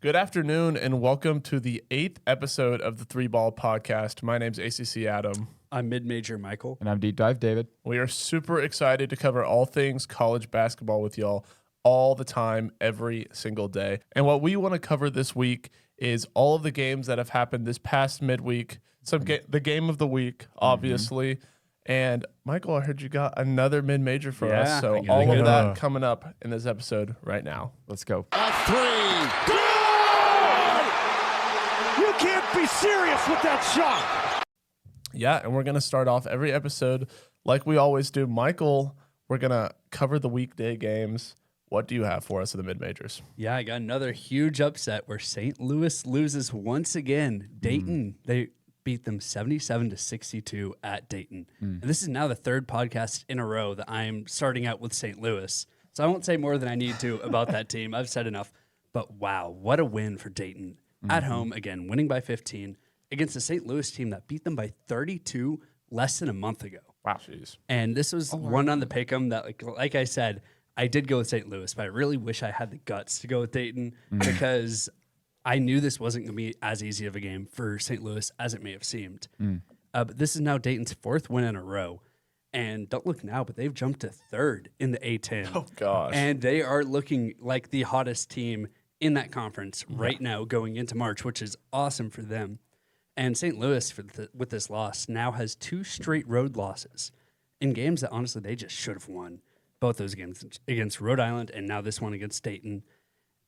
Good afternoon and welcome to the 8th episode of the Three Ball Podcast. My name's ACC Adam. I'm Mid-Major Michael. And I'm Deep Dive David. We are super excited to cover all things college basketball with y'all all the time, every single day. And what we want to cover this week is all of the games that have happened this past midweek, the game of the week, obviously. And Michael, I heard you got another mid-major for us. So all of that coming up in this episode right now. Let's go. A three. Good! You can't be serious with that shot. Yeah, and we're going to start off every episode like we always do. Michael, we're going to cover the weekday games. What do you have for us in the mid-majors? Yeah, I got another huge upset where St. Louis loses once again. Dayton, they beat them 77-62 at Dayton. And this is now the third podcast in a row that I'm starting out with St. Louis. So I won't say more than I need to about that team. I've said enough. But wow, what a win for Dayton. At home, again, winning by 15 against the St. Louis team that beat them by 32 less than a month ago. Wow. Jeez. And this was one on the pick'em that, like I said, I did go with St. Louis, but I really wish I had the guts to go with Dayton because I knew this wasn't going to be as easy of a game for St. Louis as it may have seemed. But this is now Dayton's fourth win in a row. And don't look now, but they've jumped to third in the A10. Oh, gosh. And they are looking like the hottest team in that conference right now going into March, which is awesome for them. And St. Louis, with this loss, now has 2 straight road losses in games that, honestly, they just should have won. Both those games against Rhode Island and now this one against Dayton.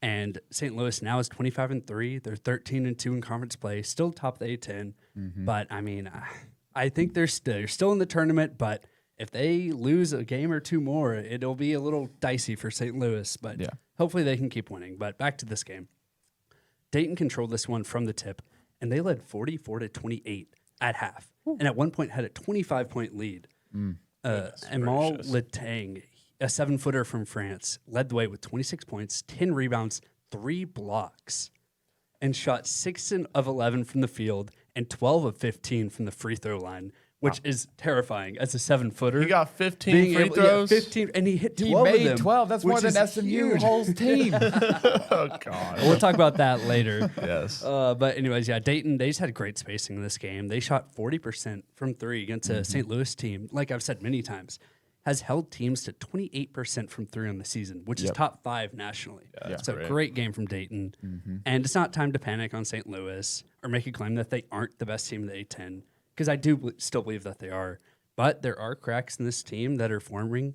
And St. Louis now is 25-3. They're 13-2 in conference play, still top of the A10. But, I mean, I think they're still in the tournament, but if they lose a game or two more, it'll be a little dicey for St. Louis. But hopefully they can keep winning. But back to this game. Dayton controlled this one from the tip, and they led 44-28 at half. And at one point had a 25-point lead. Amal Letang, a 7-footer from France, led the way with 26 points, 10 rebounds, 3 blocks, and shot 6 of 11 from the field and 12 of 15 from the free throw line, which is terrifying as a 7-footer. He got 15 free throws? 15, and he hit 12 He of made them, 12. That's more than SMU huge. whole team. Oh, God. We'll talk about that later. Yes. But anyways, Dayton, they just had great spacing in this game. They shot 40% from 3 against a St. Louis team, like I've said many times, has held teams to 28% from 3 on the season, which is top 5 nationally. So great game from Dayton. And it's not time to panic on St. Louis or make a claim that they aren't the best team in the A10, because I do still believe that they are. But there are cracks in this team that are forming,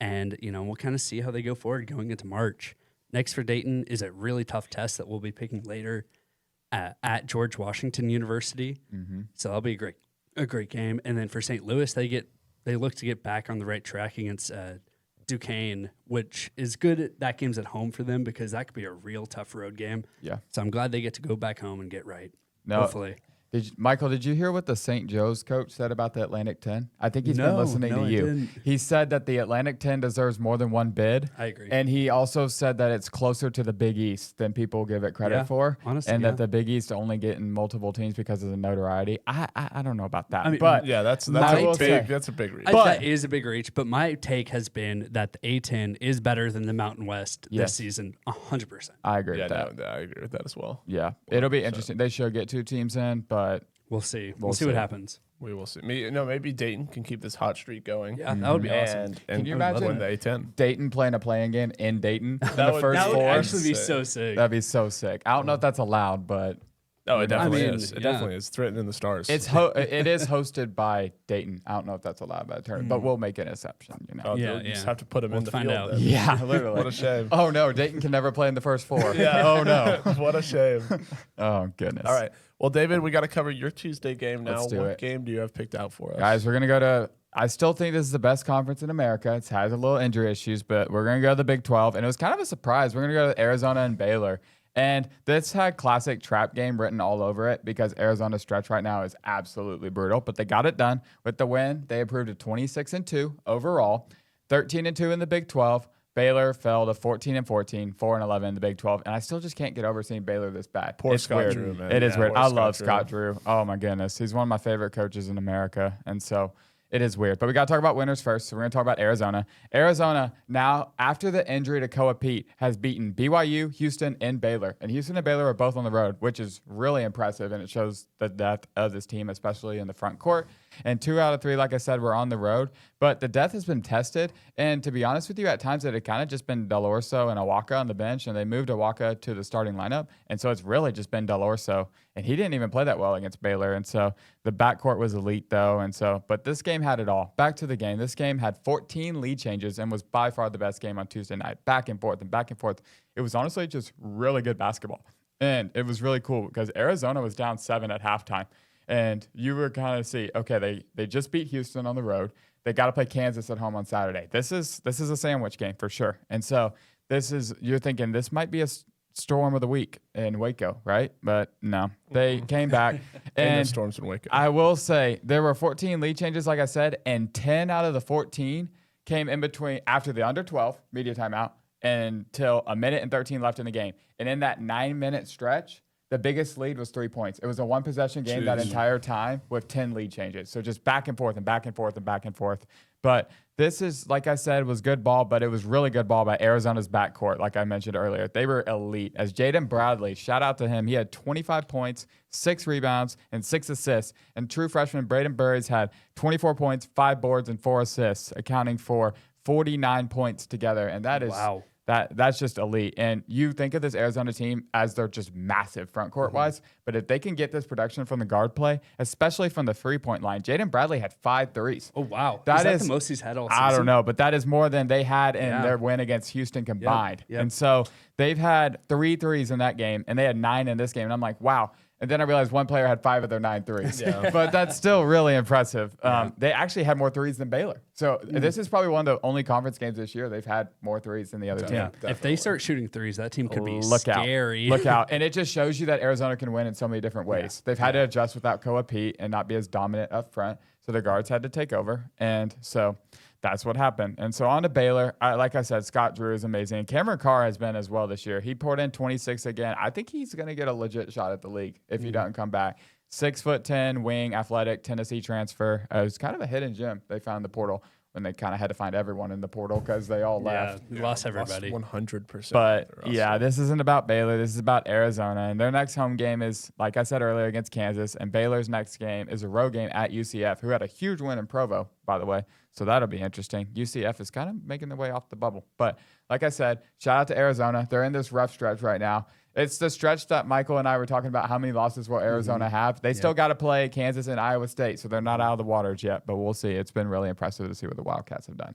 and we'll kind of see how they go forward going into March. Next for Dayton is a really tough test that we'll be picking later at George Washington University. So that'll be a great game. And then for St. Louis, they look to get back on the right track against Duquesne, which is good. That game's at home for them because that could be a real tough road game. Yeah. So I'm glad they get to go back home and get right. Hopefully. Michael, did you hear what the St. Joe's coach said about the Atlantic 10? I think he's been listening to you. I didn't. He said that the Atlantic 10 deserves more than one bid. I agree. And he also said that it's closer to the Big East than people give it credit for. Honestly, and that the Big East only getting multiple teams because of the notoriety. I don't know about that. I mean, but yeah, that's a big reach. That is a big reach, but my take has been that the A10 is better than the Mountain West this season, 100%. I agree with that. I agree with that as well. Yeah, it'll be interesting. They should get 2 teams in, but we'll see. We'll see what happens. We will see. Maybe Dayton can keep this hot streak going. Yeah, that would be awesome. And can you imagine win the A10? Dayton playing a playing game in Dayton in the That first would 4? actually be so sick. That'd be so sick. I don't know if that's allowed, but No, it definitely is. It yeah. definitely is. It's written in the stars. it is hosted by Dayton. I don't know if that's allowed by the tournament, but we'll make an exception. Oh, you just have to put them in the find field. out. Then. Yeah, literally. What a shame. Oh no, Dayton can never play in the first 4. Yeah. Oh no. What a shame. Oh goodness. All right. Well, David, we got to cover your Tuesday game now. Let's do what it. game do you have picked out for us? Guys, we're gonna go to. I still think this is the best conference in America. It has a little injury issues, but we're gonna go to the Big 12, and it was kind of a surprise. We're gonna go to Arizona and Baylor. And this had classic trap game written all over it because Arizona's stretch right now is absolutely brutal. But they got it done with the win. They improved to 26-2 overall, 13-2 in the Big 12. Baylor fell to 14-14, 4-11 in the Big 12, and I still just can't get over seeing Baylor this bad. Poor It's Scott weird. Drew, man. It is Yeah, weird. poor I Scott love Drew. Scott Drew. Oh my goodness, he's one of my favorite coaches in America, and so It is weird. But we got to talk about winners first. So we're going to talk about Arizona. Arizona now, after the injury to Koa Pete, has beaten BYU, Houston, and Baylor. And Houston and Baylor are both on the road, which is really impressive. And it shows the depth of this team, especially in the front court. And 2 out of 3, like I said, were on the road. But the depth has been tested. And to be honest with you, at times it had kind of just been Delorso and Awaka on the bench. And they moved Awaka to the starting lineup. And so it's really just been Delorso. And he didn't even play that well against Baylor. And so the backcourt was elite, though. And so, but this game had it all. Back to the game. This game had 14 lead changes and was by far the best game on Tuesday night. Back and forth and back and forth. It was honestly just really good basketball. And it was really cool because Arizona was down 7 at halftime. And you were kind of see, okay, they just beat Houston on the road. They got to play Kansas at home on Saturday. This is a sandwich game for sure. And so you're thinking this might be a storm of the week in Waco, right? But no, they came back. And storms in Waco. I will say there were 14 lead changes, like I said, and 10 out of the 14 came in between after the under 12 media timeout until 1:13 left in the game. And in that 9-minute stretch, the biggest lead was 3 points. It was a one-possession game that entire time with 10 lead changes. So just back and forth and back and forth and back and forth. But this is, like I said, was good ball, but it was really good ball by Arizona's backcourt, like I mentioned earlier. They were elite. As Jaden Bradley, shout out to him, he had 25 points, 6 rebounds, and 6 assists. And true freshman Braden Burries had 24 points, 5 boards, and 4 assists, accounting for 49 points together. And that is wow. That's just elite. And you think of this Arizona team as they're just massive front court wise, but if they can get this production from the guard play, especially from the 3-point line, Jaden Bradley had 5 threes. Oh, wow. That is the most he's had all season? I don't know, but that is more than they had in their win against Houston combined. Yep. And so they've had 3 threes in that game, and they had 9 in this game. And I'm like, wow. And then I realized one player had 5 of their 9 threes. Yeah. But that's still really impressive. They actually had more threes than Baylor. So this is probably one of the only conference games this year they've had more threes than the other team. Yeah. If they start shooting threes, that team could be Look scary. Look out. And it just shows you that Arizona can win in so many different ways. They've had to adjust without Koa Pete and not be as dominant up front. So the guards had to take over. And so that's what happened. And so on to Baylor. Like I said, Scott Drew is amazing. And Cameron Carr has been as well this year. He poured in 26 again. I think he's going to get a legit shot at the league if he doesn't come back. 6'10", wing, athletic, Tennessee transfer. It was kind of a hidden gem they found in the portal when they kind of had to find everyone in the portal because they all left. Yeah, lost everybody. 100%. But yeah, this isn't about Baylor. This is about Arizona. And their next home game is, like I said earlier, against Kansas. And Baylor's next game is a road game at UCF, who had a huge win in Provo, by the way. So that'll be interesting. UCF is kind of making their way off the bubble. But like I said, shout out to Arizona. They're in this rough stretch right now. It's the stretch that Michael and I were talking about. How many losses will Arizona have? They still got to play Kansas and Iowa State, so they're not out of the waters yet, but we'll see. It's been really impressive to see what the Wildcats have done.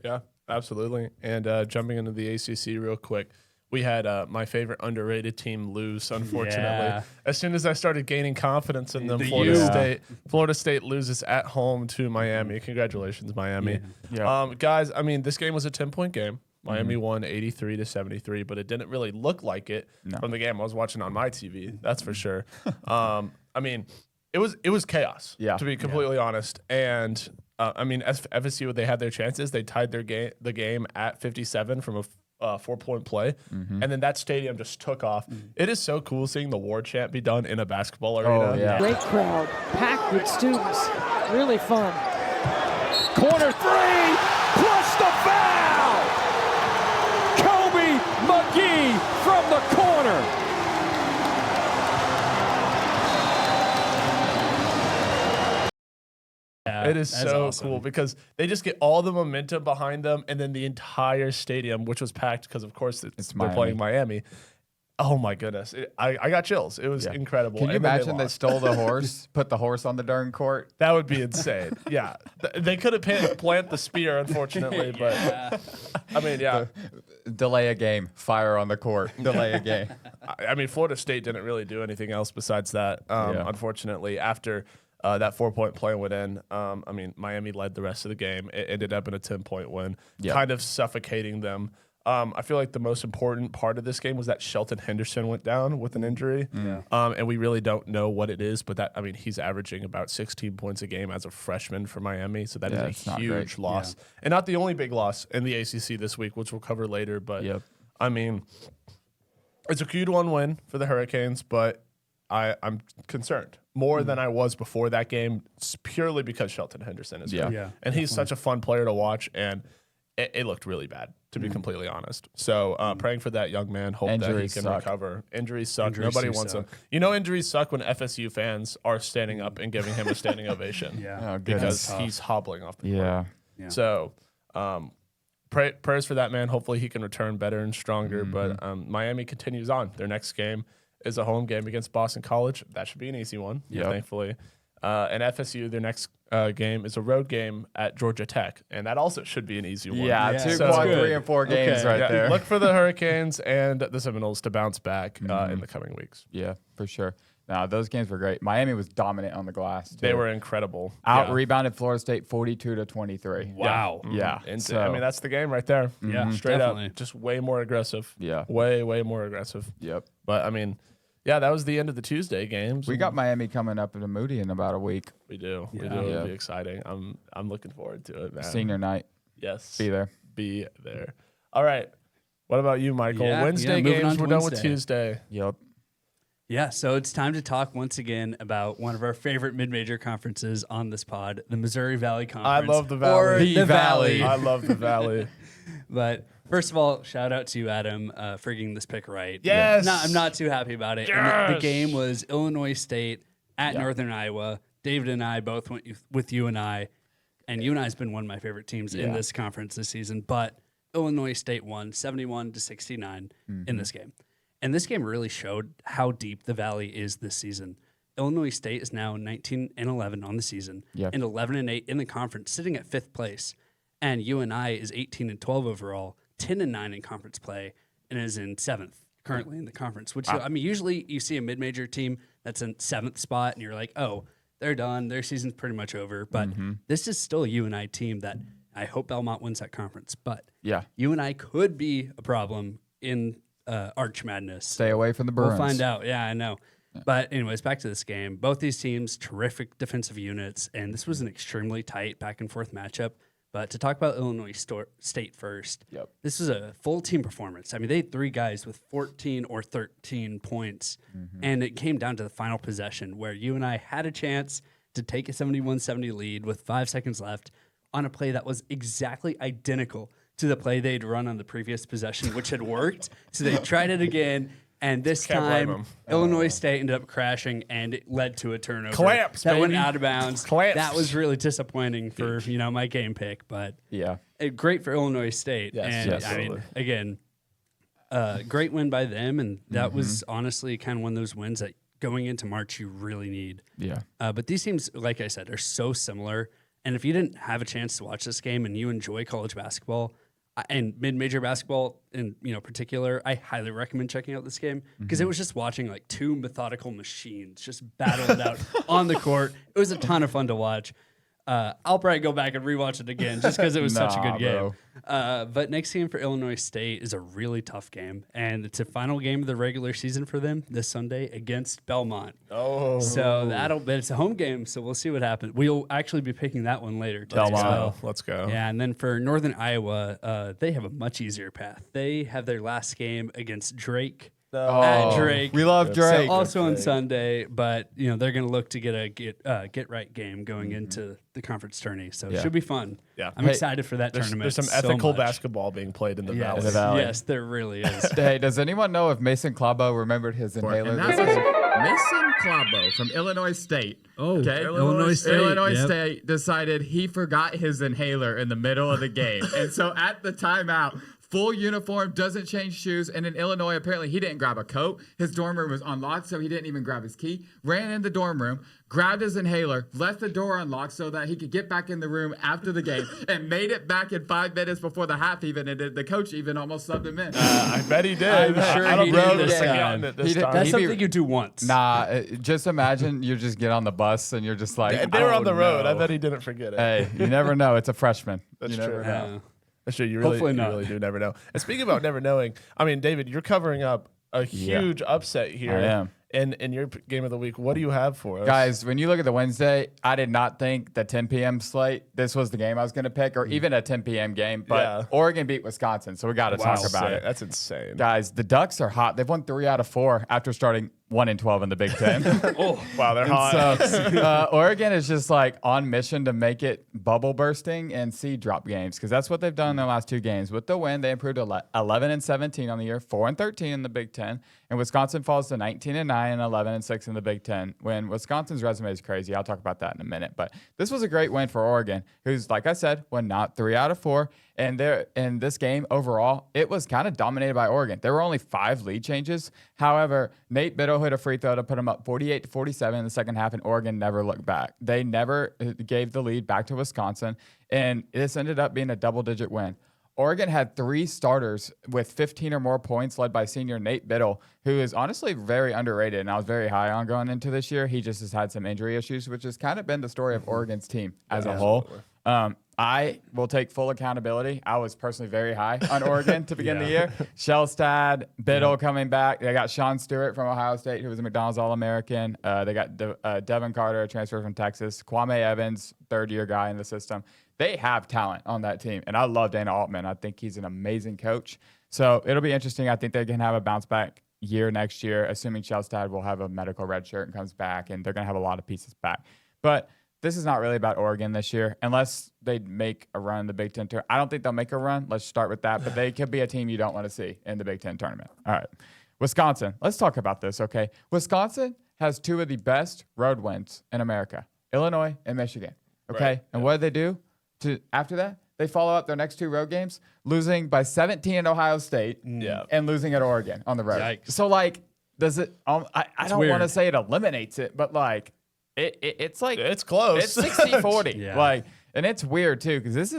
Yeah, absolutely. And jumping into the ACC real quick, we had my favorite underrated team lose, unfortunately. Yeah. As soon as I started gaining confidence in them, The Florida State loses at home to Miami. Congratulations, Miami. Yeah. Guys, I mean, this game was a 10-point game. Miami won 83-73, but it didn't really look like it from the game I was watching on my TV. That's for sure. I mean, it was chaos, to be completely honest. And I mean, as FSU, they had their chances. They tied the game at 57 from a 4-point play, and then that stadium just took off. It is so cool seeing the war chant be done in a basketball arena. Oh, yeah. Great crowd, packed with students, really fun. Corner 3, plus the foul! Kobe McGee from the corner. It is so cool because they just get all the momentum behind them, and then the entire stadium, which was packed because, of course, they're playing Miami. Oh my goodness! I got chills. It was incredible. Can you imagine they stole the horse, put the horse on the darn court? That would be insane. Yeah, they could have plant the spear, unfortunately, but I mean, yeah. Delay a game, fire on the court, delay a game. I mean, Florida State didn't really do anything else besides that. Unfortunately, after that 4-point play went in, I mean, Miami led the rest of the game. It ended up in a 10-point win, kind of suffocating them. I feel like the most important part of this game was that Shelton Henderson went down with an injury, and we really don't know what it is. But I mean, he's averaging about 16 points a game as a freshman for Miami, so that is a huge loss, and not the only big loss in the ACC this week, which we'll cover later. But I mean, it's a Q1 win for the Hurricanes, but I'm concerned. more than I was before that game, purely because Shelton Henderson is Yeah. here. Yeah, And he's such a fun player to watch, and it looked really bad, to be completely honest. So praying for that young man. Hope Injuries that he can suck. recover. Injuries suck. Injuries Nobody do wants suck. them. You know, injuries suck when FSU fans are standing up and giving him a standing ovation. Yeah. Oh, Because goodness. he's hobbling off the court. Yeah. Yeah. So prayers for that man. Hopefully he can return better and stronger. But Miami continues on. Their next game is a home game against Boston College. That should be an easy one, Yep. thankfully. And FSU, their next game is a road game at Georgia Tech. And that also should be an easy one. Yeah, Yeah. two So- quad Good. 3 and 4 games Okay. right Yeah, there. look for the Hurricanes and the Seminoles to bounce back in the coming weeks. Yeah, for sure. No, those games were great. Miami was dominant on the glass. Too. They were incredible. out Yeah. rebounded Florida State 42-23. Wow. Yeah. And So, I mean, that's the game right there. Yeah, Straight definitely. up. Just way more aggressive. Yeah. Way more aggressive. Yep. But I mean, yeah, that was the end of the Tuesday games. We got Miami coming up to Moody in about a week. We do. We Yeah. do. It'll Yeah. be exciting. I'm looking forward to it, man. Senior night. Yes. Be there. Be there. All right. What about you, Michael? Yeah, Wednesday moving on games. to We're done with Wednesday. Tuesday. Yep. Yeah, so it's time to talk once again about one of our favorite mid-major conferences on this pod, the Missouri Valley Conference. love the Valley. Or The the Valley. Valley. I love the Valley. But first of all, shout out to you, Adam, for getting this pick right. Yes. I'm not too happy about it. And the Yes. game was Illinois State at Northern Iowa. David and I both went with UNI, and UNI's been one of my favorite teams in this conference this season. But Illinois State won 71-69 in this game. And this game really showed how deep the Valley is this season. Illinois State is now 19-11 on the season Yeah. and 11-8 in the conference, sitting at 5th place. And UNI is 18-12 overall, 10-9 in conference play, and is in 7th currently in the conference. Which I mean, usually you see a mid-major team that's in 7th spot, and you're like, oh, they're done. Their season's pretty much over. But this is still a UNI team that I hope Belmont wins that conference. But Yeah. UNI could be a problem in Arch Madness. Stay away from the Bruins. We'll find out. Yeah, I know. But anyways, back to this game. Both these teams, terrific defensive units, and this was an extremely tight back and forth matchup. But to talk about Illinois State first, Yep. this was a full team performance. I mean, they had 3 guys with 14 or 13 points, and it came down to the final possession where UNI had a chance to take a 71-70 lead with 5 seconds left on a play that was exactly identical to the play they'd run on the previous possession, which had worked. So they tried it again, and this Can't blame time 'em. Illinois State ended up crashing, and it led to a turnover Clamps, that went baby. out of bounds. Clamps. That was really disappointing for my game pick, but Yeah. great for Illinois State. Yes, and yes, I mean, absolutely. again, great win by them, and that was honestly kind of one of those wins that going into March you really need. Yeah. But these teams, like I said, are so similar. And if you didn't have a chance to watch this game and you enjoy college basketball and mid-major basketball in particular, I highly recommend checking out this game because it was just watching like 2 methodical machines just battle it out on the court. It was a ton of fun to watch. I'll probably go back and rewatch it again just because it was such a good game. But next game for Illinois State is a really tough game, and it's a final game of the regular season for them this Sunday against Belmont. Oh. So it's a home game, so we'll see what happens. We'll actually be picking that one later today. Belmont. So, Let's go. yeah, and then for Northern Iowa, they have a much easier path. They have their last game against Drake. At Drake. We love Drake. So also on Sunday, but they're going to look to get a get right game going into the conference tourney. So it Yeah. should be fun. Yeah. I'm Hey, excited for that tournament. There's some so ethical much. basketball being played in the Yes, Valley. the Valley. yes, there really is. Hey, does anyone know if Mason Clabo remembered his inhaler? And that's Mason Clabo from Illinois State. Oh, Okay. Illinois State. Illinois Yep. State decided he forgot his inhaler in the middle of the game. And so at the timeout, full uniform, doesn't change shoes. And in Illinois, apparently he didn't grab a coat. His dorm room was unlocked, so he didn't even grab his key. Ran in the dorm room, grabbed his inhaler, left the door unlocked so that he could get back in the room after the game, and made it back in 5 minutes before the half even. And the coach even almost subbed him in. I bet he did. I'm sure I don't he know did this this time. time. This He did- time. That's He'd be- something you do once. Nah, just imagine you just get on the bus and you're just like, They were on oh, the road. no. I bet he didn't forget it. Hey, you never know. It's a freshman. That's you never true. know. Yeah. That's true. You Hopefully really, you not. really do never know. And speaking about never knowing, I mean, David, you're covering up a huge upset here. I am. In your game of the week. What do you have for us? Guys, when you look at the Wednesday, I did not think the 10 p.m. slate, this was the game I was going to pick, or even a 10 p.m. game. But Yeah. Oregon beat Wisconsin, so we got to talk about Insane. it. That's insane. Guys, the Ducks are hot. They've won 3 out of 4 after starting 1-12 in the Big Ten. Wow, they're hot. So Oregon is just like on mission to make it bubble bursting and seed drop games because that's what they've done in their last 2 games. With the win, they improved to 11-17 on the year, 4-13 in the Big Ten, and Wisconsin falls to 19-9 and 11-6 in the Big Ten. When Wisconsin's resume is crazy, I'll talk about that in a minute. But this was a great win for Oregon, who's, like I said, won not 3 out of 4. And there in this game overall, it was kind of dominated by Oregon. There were only 5 lead changes. However, Nate Biddle hit a free throw to put them up 48-47 in the second half, and Oregon never looked back. They never gave the lead back to Wisconsin, and this ended up being a double-digit win. Oregon had 3 starters with 15 or more points, led by senior Nate Biddle, who is honestly very underrated, and I was very high on going into this year. He just has had some injury issues, which has kind of been the story of Oregon's team as a whole. I will take full accountability. I was personally very high on Oregon to begin the year. Shellstad, Biddle coming back. They got Sean Stewart from Ohio State, who was a McDonald's All-American. They got Devin Carter, a transfer from Texas. Kwame Evans, third-year guy in the system. They have talent on that team, and I love Dana Altman. I think he's an amazing coach. So it'll be interesting. I think they can have a bounce-back year next year, assuming Shellstad will have a medical red shirt and comes back, and they're going to have a lot of pieces back. But this is not really about Oregon this year, unless they make a run in the Big Ten tournament. I don't think they'll make a run. Let's start with that. But they could be a team you don't want to see in the Big Ten tournament. All right. Wisconsin. Let's talk about this, okay? Wisconsin has 2 of the best road wins in America, Illinois and Michigan, okay? Right. And what do? After that, they follow up their next 2 road games, losing by 17 at Ohio State and losing at Oregon on the road. Yikes. So, like, does it I don't weird. want to say it eliminates it, but, like, it's like It's close. it's 60-40. Yeah. Like, and it's weird too because this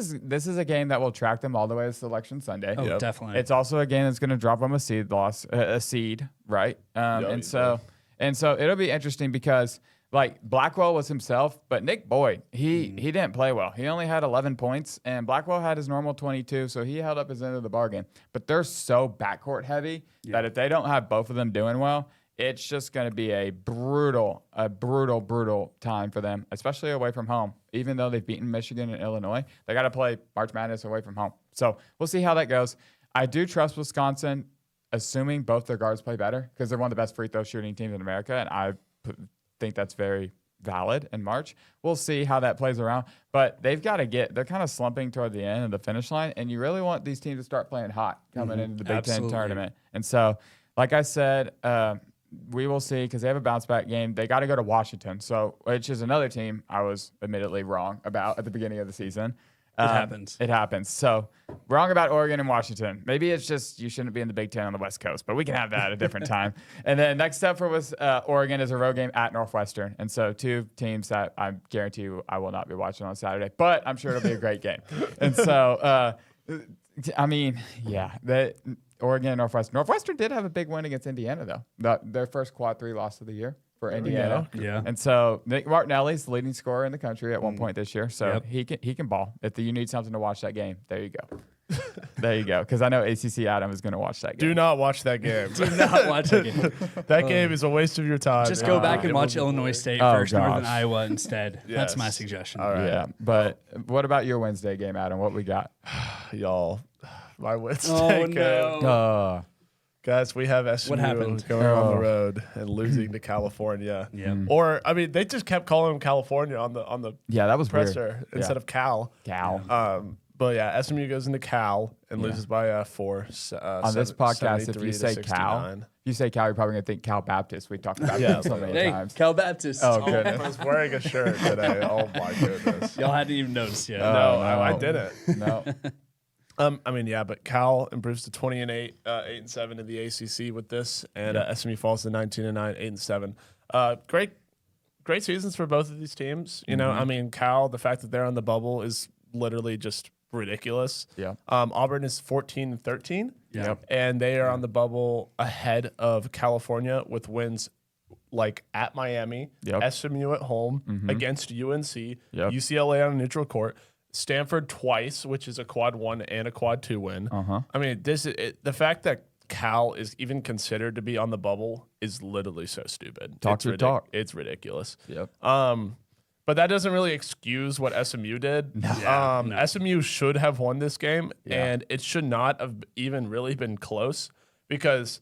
is a game that will track them all the way to Selection Sunday. Oh, definitely. It's also a game that's going to drop them a seed, right? And so it'll be interesting because like Blackwell was himself, but Nick Boyd he didn't play well. He only had 11 points, and Blackwell had his normal 22, so he held up his end of the bargain. But they're so backcourt heavy that if they don't have both of them doing well, it's just going to be a brutal time for them, especially away from home. Even though they've beaten Michigan and Illinois, they got to play March Madness away from home. So we'll see how that goes. I do trust Wisconsin, assuming both their guards play better, because they're one of the best free throw shooting teams in America, and I think that's very valid in March. We'll see how that plays around, but they're kind of slumping toward the end of the finish line, and you really want these teams to start playing hot coming into the Big Ten tournament. And so, like I said, we will see because they have a bounce back game. They got to go to Washington, which is another team I was admittedly wrong about at the beginning of the season. It happens. So wrong about Oregon and Washington. Maybe it's just you shouldn't be in the Big Ten on the West Coast, but we can have that at a different time. And then next up for Oregon is a road game at Northwestern. And so 2 teams that I guarantee you I will not be watching on Saturday, but I'm sure it'll be a great game. And so, Oregon and Northwestern. Northwestern did have a big win against Indiana, though. Their first quad 3 loss of the year for Indiana. Yeah. And so Nick Martinelli's the leading scorer in the country at one point this year. So he can ball. If you need something to watch that game, there you go. There you go. Because I know ACC Adam is going to watch that game. Do not watch that game. Do not watch that game. That game is a waste of your time. Just go back and watch Illinois State versus Northern Iowa instead. That's Yes. my suggestion. All right. Yeah. But what about your Wednesday game, Adam? What we got? Y'all. My Wednesday Oh, game. no. Guys, we have SMU What happened? going on the road and losing to California. Yeah. Or they just kept calling them California on the Yeah, that was presser weird. instead of Cal. But yeah, SMU goes into Cal and loses by 4. On this podcast, if you say Cal, you're probably going to think Cal Baptist. We talked about that so many Hey, times. Cal Baptist. Oh, I goodness. was wearing a shirt today. Oh my goodness. Y'all hadn't even noticed yet. No, I didn't. No. But Cal improves to 20-8, 8-7 in the ACC with this, and SMU falls to 19-9, 8-7. Great seasons for both of these teams. You know, Cal, the fact that they're on the bubble is literally just ridiculous. Yeah. Auburn is 14-13. Yep. And they are on the bubble ahead of California with wins like at Miami, SMU at home against UNC, UCLA on a neutral court. Stanford twice, which is a quad 1 and a quad 2 win. The fact that Cal is even considered to be on the bubble is literally so stupid. Talk your talk. It's ridiculous. Yep. But that doesn't really excuse what SMU did. SMU should have won this game, and it should not have even really been close because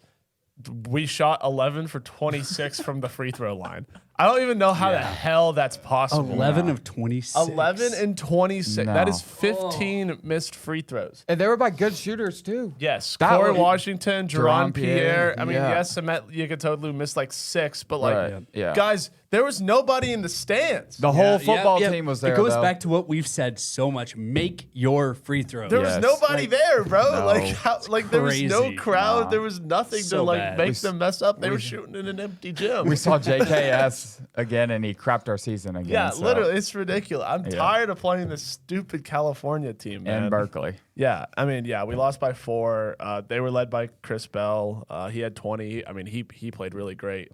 We shot 11 for 26 from the free throw line. I don't even know how the hell that's possible. 11 of 26. 11 and 26. That is No. 15 missed free throws. And they were by good shooters too. Yes, That Corey was- Washington, Jerron Jerron Pierre. Pierre, I mean, yeah. yes, Samet Yekatoglu missed like 6, but like, Right, yeah. guys, there was nobody in the stands. The whole football Yeah, team was there. It goes though. back to what we've said so much. Make your free throws. There Yes. was nobody there, bro. No. Like, how, like there was no crazy. crowd. Nah. There was nothing to So like bad. make them mess up. They were shooting in an empty gym. We saw JKS again, and he crapped our season again. yeah, so- literally, it's ridiculous. I'm Yeah. tired of playing this stupid California team, man. In Berkeley. Yeah, I mean, yeah, we lost by 4. They were led by Chris Bell. He had 20. I mean, he played really great.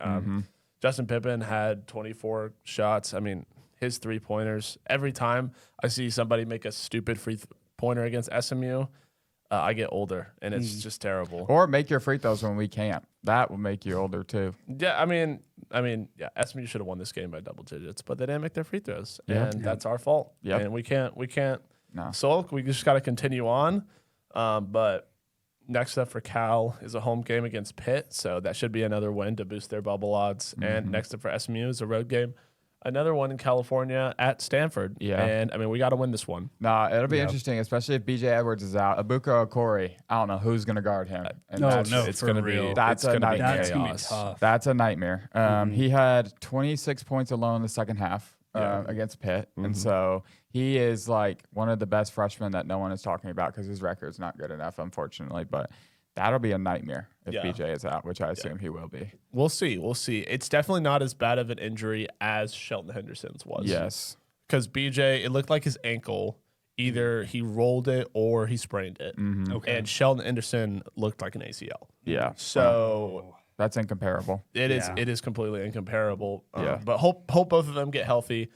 Justin Pippen had 24 shots. I mean, his 3-pointers. Every time I see somebody make a stupid pointer against SMU, I get older, and it's just terrible. Or make your free throws when we can't. That will make you older too. Yeah, I mean, yeah, SMU should have won this game by double digits, but they didn't make their free throws, Yeah. and that's our fault. Yep. And we can't No. sulk. We just got to continue on. But next up for Cal is a home game against Pitt, so that should be another win to boost their bubble odds. And next up for SMU is a road game, another one in California at Stanford. Yeah. And I mean, we got to win this one. Nah, it'll be interesting, especially if BJ Edwards is out. Abuka Okori, I don't know who's going to guard him. And No, that's- no, it's for going to real. be That's it's a gonna be nightmare. That's going to be chaos. tough. That's a nightmare. He had 26 points alone in the second half against Pitt. And so he is like one of the best freshmen that no one is talking about because his record's not good enough, unfortunately. But that'll be a nightmare if Yeah. BJ is out, which I assume he will be. We'll see. We'll see. It's definitely not as bad of an injury as Shelton Henderson's was. Yes. Because BJ, it looked like his ankle. Either he rolled it or he sprained it. Okay. And Sheldon Anderson looked like an ACL. Yeah. So That's incomparable. it is Yeah. it is completely incomparable. Yeah. But hope both of them get healthy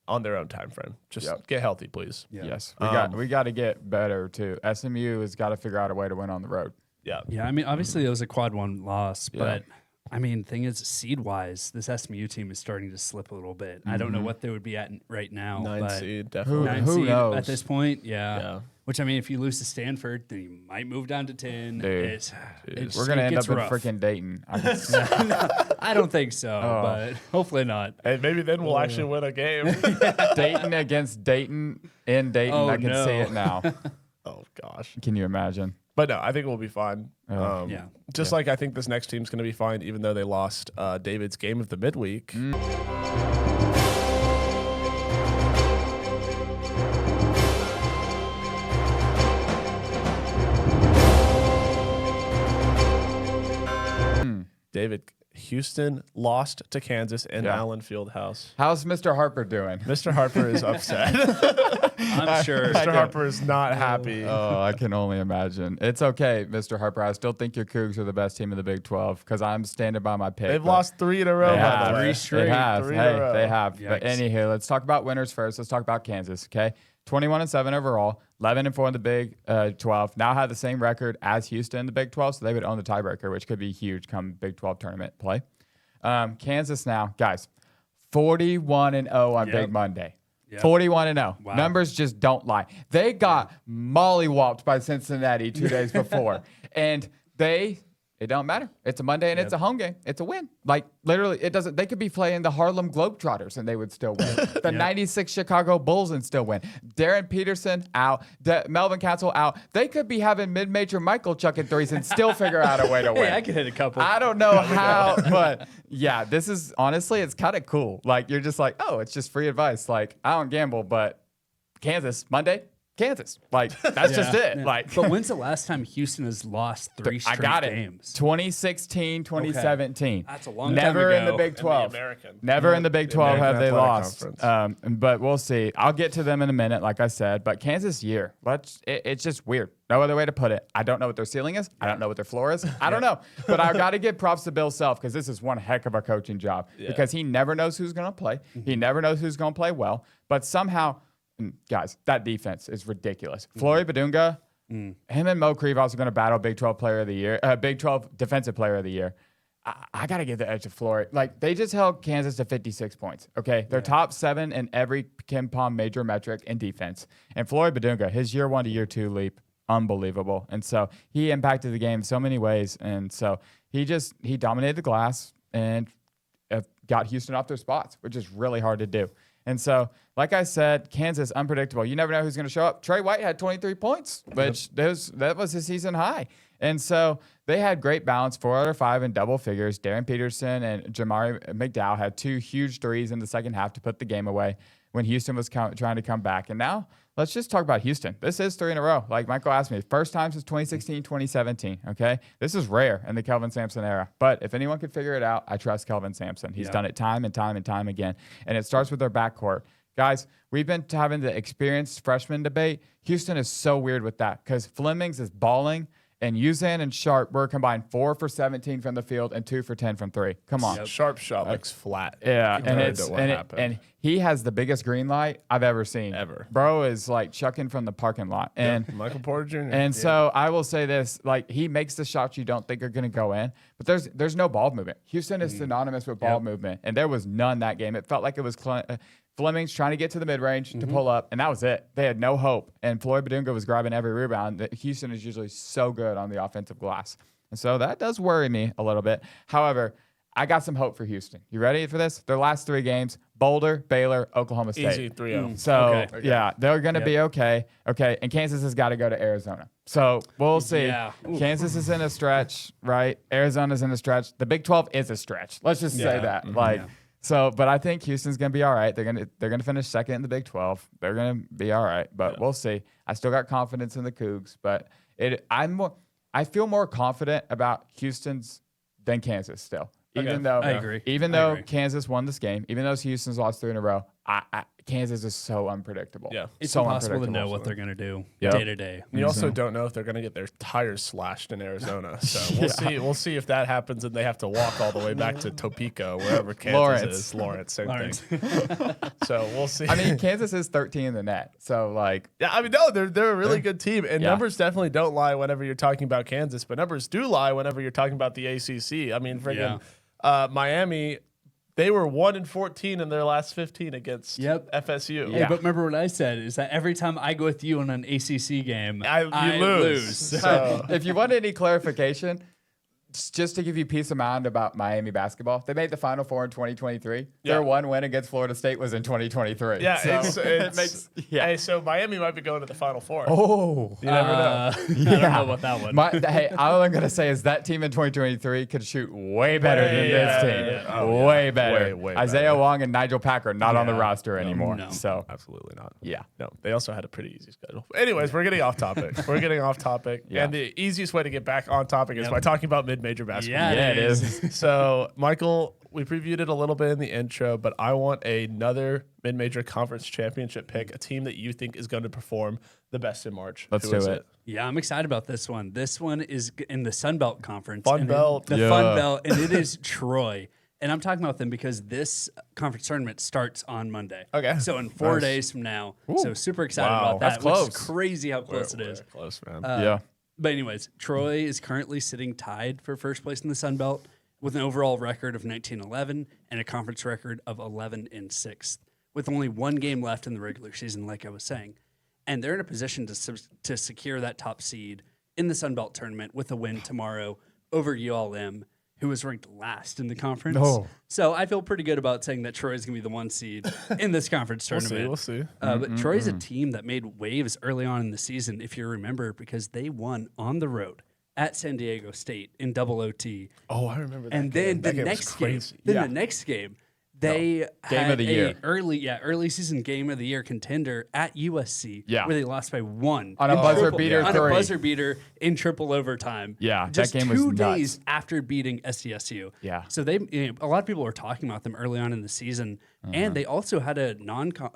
on their own time frame. Just Yep. get healthy, please. Yeah. Yes. We got to get better too. SMU has got to figure out a way to win on the road. Yeah. Yeah, I mean, obviously it was a quad 1 loss, but I mean, thing is, seed wise, this SMU team is starting to slip a little bit. I don't know what they would be at right now. 9 but seed, definitely. 9 Who seed knows? at this point, yeah. Yeah. Which I mean, if you lose to Stanford, then you might move down to 10. Dude. We're We're gonna end up in rough. freaking Dayton. I don't think so, but hopefully not. And maybe then we'll actually win a game. Dayton against Dayton in Dayton. Oh, I can no. see it now. Oh gosh. Can you imagine? But no, I think we'll be fine. Yeah. Just like I think this next team's going to be fine, even though they lost David's game of the midweek. David, Houston lost to Kansas in Yeah. Allen Fieldhouse. How's Mr. Harper doing? Mr. Harper is upset. I'm sure. Mr. Harper is not happy. Oh, I can only imagine. It's okay, Mr. Harper. I still think your Cougs are the best team in the Big 12 because I'm standing by my pick. They've but lost 3 in a row, They by have. the way. Three straight. They have. 3 in a Hey, row. they have. But Yikes. anywho, let's talk about winners first. Let's talk about Kansas, okay? 21-7 overall, 11-4 in the Big 12. Now have the same record as Houston in the Big 12, so they would own the tiebreaker, which could be huge come Big 12 tournament play. Kansas now, guys, 41-0 on Yep. Big Monday. Yep. 41-0. Wow. Numbers just don't lie. They got mollywopped by Cincinnati 2 days before, and it don't matter. It's a Monday and it's a home game. It's a win. Like literally, it doesn't. They could be playing the Harlem Globetrotters and they would still win. The '96 Chicago Bulls and still win. Darren Peterson out. Melvin Castle out. They could be having mid-major Michael chucking threes and still figure out a way to win. Hey, I could hit a couple. I don't know how, but yeah, this is honestly, it's kind of cool. Like you're just like, oh, it's just free advice. Like I don't gamble, but Kansas Monday. Kansas. Like, that's just it. Yeah. Like, but when's the last time Houston has lost 3 I straight got it. games? 2016, 2017. That's a long time Never in the ago. Big 12. American. Never in the Big 12 American have they Athletic lost. Conference. But we'll see. I'll get to them in a minute, like I said. But Kansas year, it's just weird. No other way to put it. I don't know what their ceiling is. I don't know what their floor is. I don't know. But I got to give props to Bill Self because this is one heck of a coaching job because he never knows who's going to play. He never knows who's going to play well. But somehow, guys, that defense is ridiculous. Flory Badunga, him and Mo Krivos are going to battle Big 12 Player of the Year, Big 12 Defensive Player of the Year. I got to give the edge to Flory. Like, they just held Kansas to 56 points, okay? They're top 7 in every Kim Pom major metric in defense. And Flory Badunga, his year 1 to year 2 leap, unbelievable. And so he impacted the game in so many ways. And so he dominated the glass and got Houston off their spots, which is really hard to do. And so, like I said, Kansas, unpredictable. You never know who's going to show up. Trey White had 23 points, which that was his season high. And so they had great balance, 4 out of 5 in double figures. Darren Peterson and Jamari McDowell had 2 huge threes in the second half to put the game away when Houston was trying to come back. And now let's just talk about Houston. This is 3 in a row. Like Michael asked me, first time since 2016, 2017. Okay. This is rare in the Kelvin Sampson era. But if anyone could figure it out, I trust Kelvin Sampson. He's done it time and time and time again. And it starts with their backcourt. Guys, we've been having the experienced freshman debate. Houston is so weird with that because Flemings is balling. And Uzan and Sharp were combined 4 for 17 from the field and 2 for 10 from 3. Come on. Sharp shot looks flat. Yeah, and he has the biggest green light I've ever seen. Ever. Bro is like chucking from the parking lot. And Michael Porter Jr. And so I will say this, like he makes the shots you don't think are going to go in, but there's no ball movement. Houston is synonymous with ball movement, and there was none that game. It felt like it was Fleming's trying to get to the mid-range to pull up, and that was it. They had no hope, and Floyd Badunga was grabbing every rebound. Houston is usually so good on the offensive glass, and so that does worry me a little bit. However, I got some hope for Houston. You ready for this? Their last 3 games, Boulder, Baylor, Oklahoma State. Easy 3-0. So, yeah, they're going to be okay. Okay, and Kansas has got to go to Arizona. So, we'll see. Yeah. Kansas is in a stretch, right? Arizona's in a stretch. The Big 12 is a stretch. Let's just say that. So, but I think Houston's going to be all right. They're going to finish second in the Big 12. They're going to be all right, but we'll see. I still got confidence in the Cougs, but I feel more confident about Houston's than Kansas still. Even though I agree. Kansas won this game, even though Houston's lost 3 in a row, Kansas is so unpredictable. Yeah. It's so impossible to know what they're going to do Yep. day to day. You also don't know if they're going to get their tires slashed in Arizona. So we'll see. We'll see if that happens and they have to walk all the way back to Topeka, wherever Kansas is. Lawrence, same thing. So we'll see. I mean, Kansas is 13 in the net. So, like. Yeah, I mean, no, they're a really good team. And numbers definitely don't lie whenever you're talking about Kansas, but numbers do lie whenever you're talking about the ACC. I mean, friggin' Miami, they were 1-14 in their last 15 against FSU. Hey, but remember what I said is that every time I go with you on an ACC game, you lose. So, if you want any clarification, just to give you peace of mind about Miami basketball, they made the Final Four in 2023. Their one win against Florida State was in 2023. Yeah, so it makes. Hey, so Miami might be going to the Final Four. Oh, you never know. I don't know about that one. Hey, all I'm gonna say is that team in 2023 could shoot way better than this team. Way better. Way Isaiah better. Wong and Nigel Packer are not on the roster anymore. No. So Absolutely not. yeah. No, they also had a pretty easy schedule. Anyways, we're getting off topic. Yeah. And the easiest way to get back on topic is by talking about mid-major basketball. Yeah, it is. So, Michael, we previewed it a little bit in the intro, but I want another mid-major conference championship pick, a team that you think is going to perform the best in March. Let's Who do is it. Yeah, I'm excited about this one. This one is in the Sun Belt Conference. Fun and Belt. The Fun Belt, and it is Troy. And I'm talking about them because this conference tournament starts on Monday. Okay. So in 4 days from now. So super excited about that. That's Which close. is crazy how close it is. Close, man. Yeah. But anyways, Troy is currently sitting tied for first place in the Sun Belt with an overall record of 19-11 and a conference record of 11-6, with only 1 game left in the regular season, like I was saying. And they're in a position to secure that top seed in the Sun Belt tournament with a win tomorrow over ULM, who was ranked last in the conference. Oh. So I feel pretty good about saying that Troy's going to be the 1 seed in this conference tournament. We'll see. But Troy's a team that made waves early on in the season, if you remember, because they won on the road at San Diego State in double OT. Oh, I remember that. And game. then That the game was next game, crazy. the next game, they Game had of the year. early season game of the year contender at USC, Yeah. where they lost by 1 On a in buzzer triple- beater on three. a buzzer beater in triple overtime. Yeah, that just game was 2 nuts. days after beating SDSU. Yeah. So a lot of people were talking about them early on in the season, and they also had a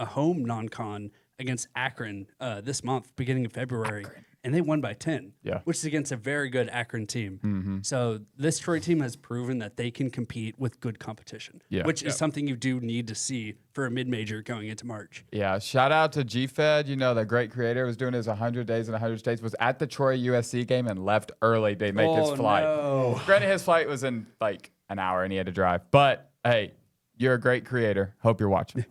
home non-con against Akron this month, beginning of February. And they won by 10, which is against a very good Akron team. So this Troy team has proven that they can compete with good competition, which is something you do need to see for a mid-major going into March. Yeah, shout out to GFed. You know, the great creator was doing his 100 days in 100 states, was at the Troy USC game and left early to make his flight. No. Granted, his flight was in like an hour and he had to drive. But, hey, You're a great creator. Hope you're watching.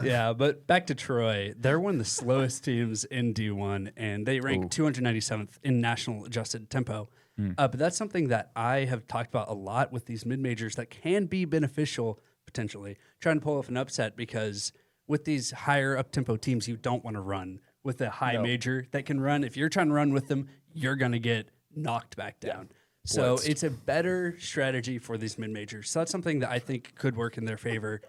Yeah, but back to Troy. They're one of the slowest teams in D1, and they rank 297th in national adjusted tempo. But that's something that I have talked about a lot with these mid-majors that can be beneficial, potentially, trying to pull off an upset, because with these higher up-tempo teams, you don't want to run with a high major that can run. If you're trying to run with them, you're going to get knocked back down. So it's a better strategy for these mid-majors. So that's something that I think could work in their favor.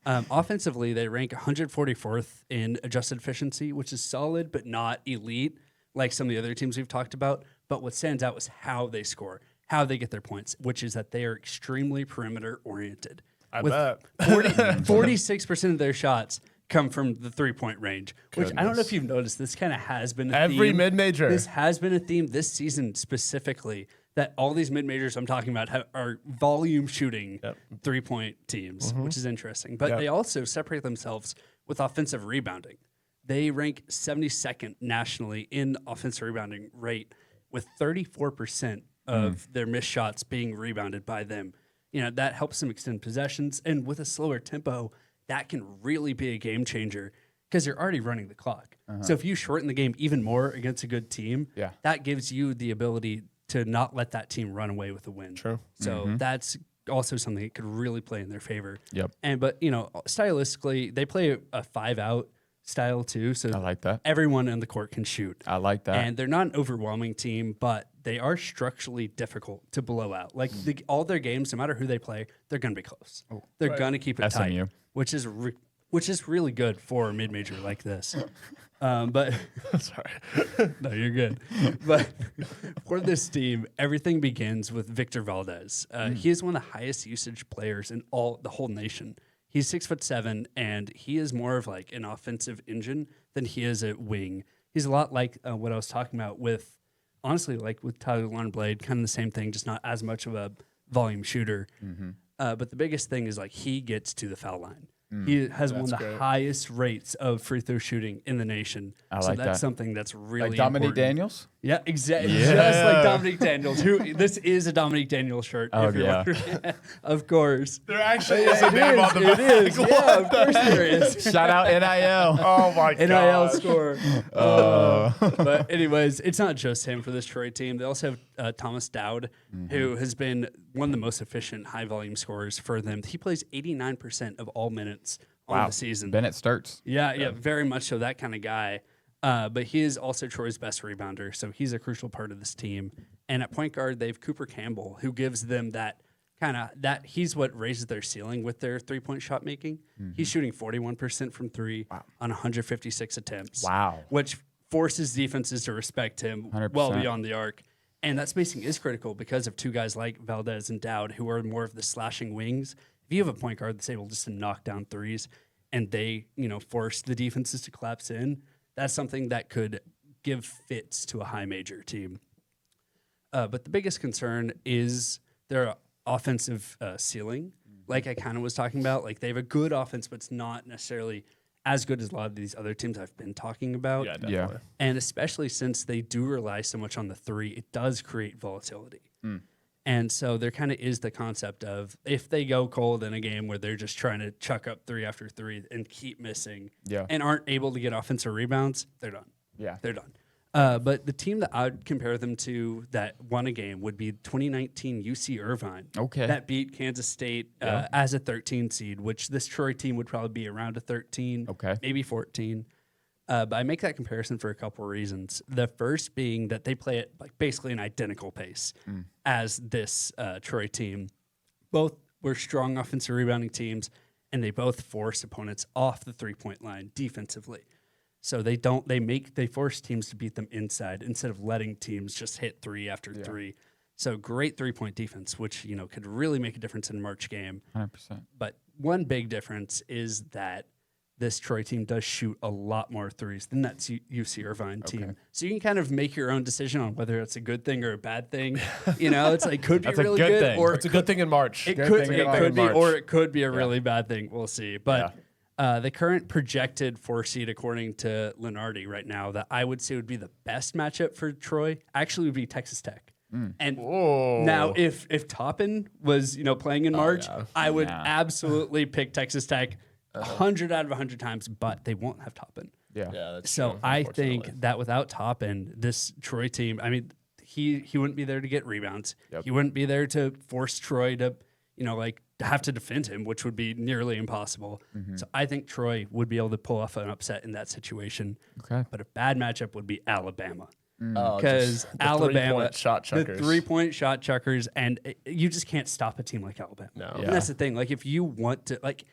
Offensively, they rank 144th in adjusted efficiency, which is solid but not elite like some of the other teams we've talked about. But what stands out is how they score, how they get their points, which is that they are extremely perimeter-oriented. I bet. 46% of their shots come from the three-point range, which I don't know if you've noticed. This kind of has been a theme. Every mid-major. This has been a theme this season specifically, that all these mid-majors I'm talking about are volume shooting three-point teams, which is interesting. But they also separate themselves with offensive rebounding. They rank 72nd nationally in offensive rebounding rate, with 34% of their missed shots being rebounded by them. You know, that helps them extend possessions. And with a slower tempo, that can really be a game changer because you're already running the clock. So if you shorten the game even more against a good team, that gives you the ability to not let that team run away with a win. True. So that's also something that could really play in their favor. Yep. But you know, stylistically, they play a 5-out style too. So I like that. Everyone on the court can shoot. I like that. And they're not an overwhelming team, but they are structurally difficult to blow out. Like all their games, no matter who they play, they're going to be close. They're going to keep it tight, SMU. which is really good for a mid-major like this. But Sorry. no, you're good. But for this team, everything begins with Victor Valdez. He is one of the highest usage players in the whole nation. He's 6'7", and he is more of like an offensive engine than he is a wing. He's a lot like what I was talking about with, honestly, like with Tyler Blade, kind of the same thing, just not as much of a volume shooter. But the biggest thing is like he gets to the foul line. He has one of the highest rates of free throw shooting in the nation. So that's something that's really like Dominique important. Daniels? Yeah, exactly. Just like Dominique Daniels. This is a Dominique Daniels shirt. Oh, if you're yeah. wondering. Of course. There actually is a name on the back. It is. Yeah, of course there is. Shout out NIL. Oh my god. NIL score. But anyways, it's not just him for this Troy team. They also have Thomas Dowd, who has been one of the most efficient high volume scorers for them. He plays 89% of all minutes on the season. Bennett Sturts. Yeah, very much so, that kind of guy. But he is also Troy's best rebounder, so he's a crucial part of this team. And at point guard, they have Cooper Campbell, who gives them that he's what raises their ceiling with their three-point shot making. He's shooting 41% from three on 156 attempts. Wow. Which forces defenses to respect him 100%. well beyond the arc. And that spacing is critical because of two guys like Valdez and Dowd, who are more of the slashing wings. If you have a point guard that's able just to knock down threes and they, force the defenses to collapse in, that's something that could give fits to a high major team. But the biggest concern is their offensive ceiling. Like I kind of was talking about, like they have a good offense, but it's not necessarily as good as a lot of these other teams I've been talking about. Yeah, definitely. Yeah. And especially since they do rely so much on the three, it does create volatility. And so there kind of is the concept of if they go cold in a game where they're just trying to chuck up three after three and keep missing and aren't able to get offensive rebounds, they're done. Yeah. They're done. But the team that I'd compare them to that won a game would be 2019 UC Irvine. Okay. That beat Kansas State as a 13 seed, which this Troy team would probably be around a 13, maybe 14. But I make that comparison for a couple of reasons. The first being that they play at like basically an identical pace as this Troy team. Both were strong offensive rebounding teams, and they both force opponents off the three-point line defensively. So they force teams to beat them inside instead of letting teams just hit three after three. So great three-point defense, which could really make a difference in a March game. 100%. But one big difference is that this Troy team does shoot a lot more threes than that UC Irvine team. So you can kind of make your own decision on whether it's a good thing or a bad thing. It's like could be That's a really good good, thing. or It's a good thing in March. it Good could thing it in could be, March. or it could be a really bad thing. We'll see. But the current projected 4 seed, according to Lenardi right now, that I would say would be the best matchup for Troy actually would be Texas Tech. And Whoa. now, if Toppin was playing in March, yeah. I would absolutely pick Texas Tech 100 out of 100 times, but they won't have Toppin. Yeah. Yeah, that's So true, I think unfortunately. that without Toppin, this Troy team, I mean, he wouldn't be there to get rebounds. Yep. He wouldn't be there to force Troy to, have to defend him, which would be nearly impossible. So I think Troy would be able to pull off an upset in that situation. Okay. But a bad matchup would be Alabama. Oh, Because just the Alabama, 3-point shot the chuckers. 3-point shot chuckers, and you just can't stop a team like Alabama. No. And that's the thing. Like, if you want to, like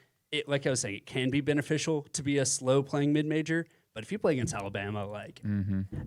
I was saying, it can be beneficial to be a slow playing mid major. But if you play against Alabama,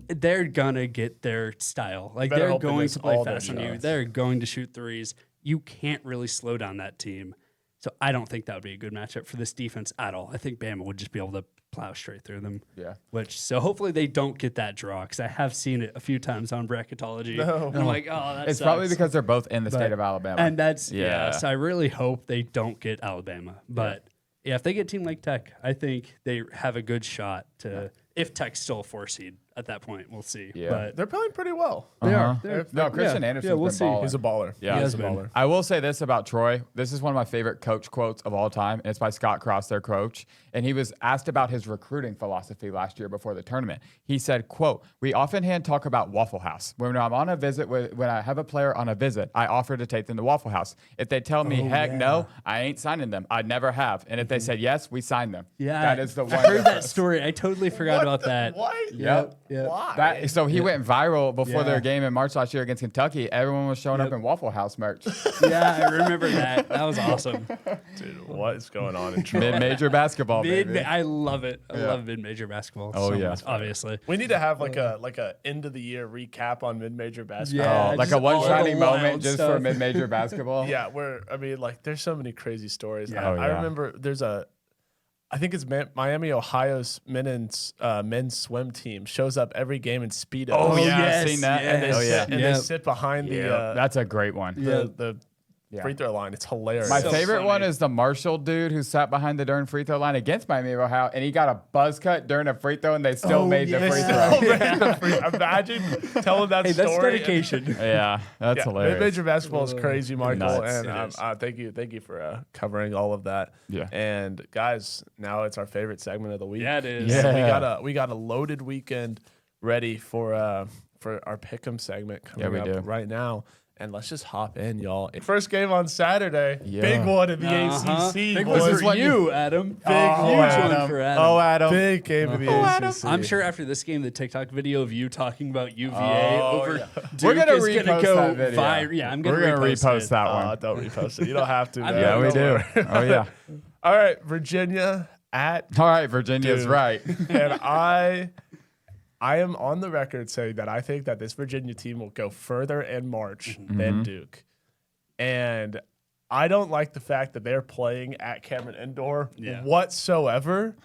they're gonna get their style. Like, Better they're hope it going gets to play all their fast on you. shots. They're going to shoot threes. You can't really slow down that team. So I don't think that would be a good matchup for this defense at all. I think Bama would just be able to plow straight through them. Yeah. So hopefully they don't get that draw, because I have seen it a few times on bracketology. No. And I'm like, oh, that It's sucks. probably because they're both in the state of Alabama. And that's Yeah. So I really hope they don't get Alabama. But yeah, if they get a team like Tech, I think they have a good shot to. If Tech's still a 4 seed at that point, we'll see. Yeah. But They're playing pretty well. they Uh-huh. are. They're- No, Christian yeah. Anderson's Yeah, we'll been see. balling. He's a baller. Yeah. He's has a been. baller. I will say this about Troy. This is one of my favorite coach quotes of all time. And it's by Scott Cross, their coach. And he was asked about his recruiting philosophy last year before the tournament. He said, quote, "We offhand talk about Waffle House. When I'm on a visit, when I have a player on a visit, I offer to take them to Waffle House. If they tell me, heck no, I ain't signing them. I never have. And if they said yes, we sign them." Yeah. That is the I one. heard that story. I totally forgot about that. What? Yep. Why? So he went viral before Yeah. their game in March last year against Kentucky. Everyone was showing up in Waffle House merch. Yeah, I remember that. That was awesome. Dude, what is going on in Troy? Mid-major basketball, baby. I love it. I love mid-major basketball. Oh, so yeah. much, obviously. We need to have like a end of the year recap on mid-major basketball. Yeah. Oh, like just a one all the shining moment wild just for stuff. mid-major basketball. Yeah, there's so many crazy stories. Oh, I yeah. remember I think it's Miami, Ohio's men's swim team shows up every game in Speedos. Oh, yeah, yes, I've seen that. And they, yes. sit, and they Yep. sit behind That's a great one. the Yeah. free throw line. It's hilarious. My So favorite funny. one is the Marshall dude who sat behind the darn free throw line against Miami of Ohio, and he got a buzz cut during a free throw, and they still made the free throw. Imagine telling that Hey, that's story. dedication. Yeah, that's Yeah, hilarious. mid-major basketball is crazy, Michael, Nuts. and It is. thank you for covering all of that. Yeah. And guys, now it's our favorite segment of the week. Yeah, it is. Yeah. We got a loaded weekend ready for our pick'em segment coming we up do. right now. And let's just hop in, y'all. First game on Saturday. Yeah. Big one in the Uh-huh. ACC. Big boys. one for you, Adam. Big Oh, huge Adam. one for Adam. Oh, Adam. Big game in the ACC. I'm sure after this game, the TikTok video of you talking about UVA Oh, over yeah. Duke We're gonna is repost gonna go that video. viral. Yeah, I'm We're gonna gonna repost it. that one. Don't repost it. You don't have to. I'm man. Yeah, we Don't do. worry. Oh, yeah. All right, Virginia at All right, Virginia's Dude. right. and I am on the record saying that I think that this Virginia team will go further in March than Duke. And I don't like the fact that they're playing at Cameron Indoor whatsoever.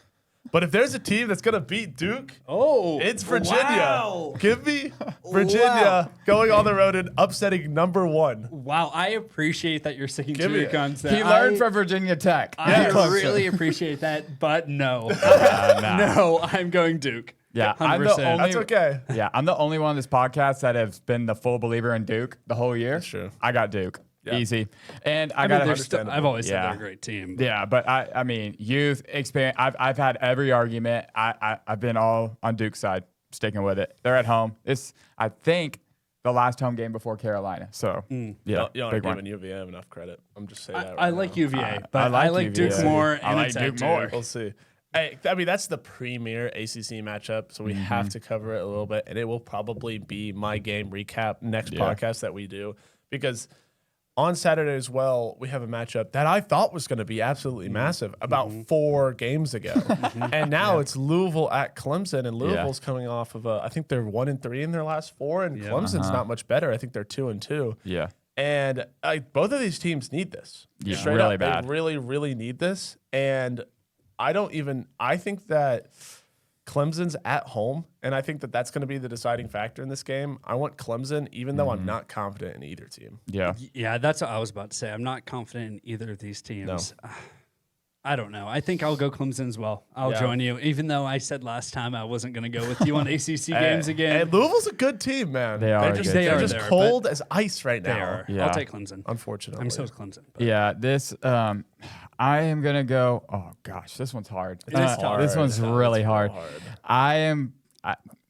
But if there's a team that's going to beat Duke, Oh, it's Virginia. Wow. Give me Virginia going on the road and upsetting number one. Wow, I appreciate that you're sticking Give to me your it. guns. He learned from Virginia Tech. I Clemson. really appreciate that, but no. Nah. No, I'm going Duke. Yeah, I'm the 100%. only- That's okay. Yeah, I'm the only one on this podcast that has been the full believer in Duke the whole year. That's true. I got Duke. Yeah. Easy. And I I mean, got to they're still, I've always said Yeah. they're a great team. Yeah, but I mean, youth experience. I've had every argument. I've been all on Duke's side, sticking with it. They're at home. It's I think the last home game before Carolina. So yeah, You don't big give one. UVM enough credit. I'm just saying that. I right like now. UVA, but I like Duke UVA. more. I and like it's Duke at more. We'll see. Hey, I mean, that's the premier ACC matchup, so we have to cover it a little bit, and it will probably be my game recap next podcast that we do, because on Saturday as well, we have a matchup that I thought was going to be absolutely massive about 4 games ago, and now it's Louisville at Clemson, and Louisville's coming off of I think they're 1-3 in their last 4, and Clemson's not much better. I think they're 2-2. Yeah. And both of these teams need this. Yeah, Straight really up, bad. They really, really need this. And I think that Clemson's at home, and I think that that's going to be the deciding factor in this game. I want Clemson, even though I'm not confident in either team. Yeah. Yeah, that's what I was about to say. I'm not confident in either of these teams. I don't know. I think I'll go Clemson as well. I'll join you, even though I said last time I wasn't going to go with you on ACC games again. And Louisville's a good team, man. They are They're a just, good they're team. just There, cold but as ice right They now. are. Yeah. I'll take Clemson. Unfortunately. I'm so Clemson. But Yeah, this I am gonna go. Oh gosh, this one's hard. hard. This one's really hard.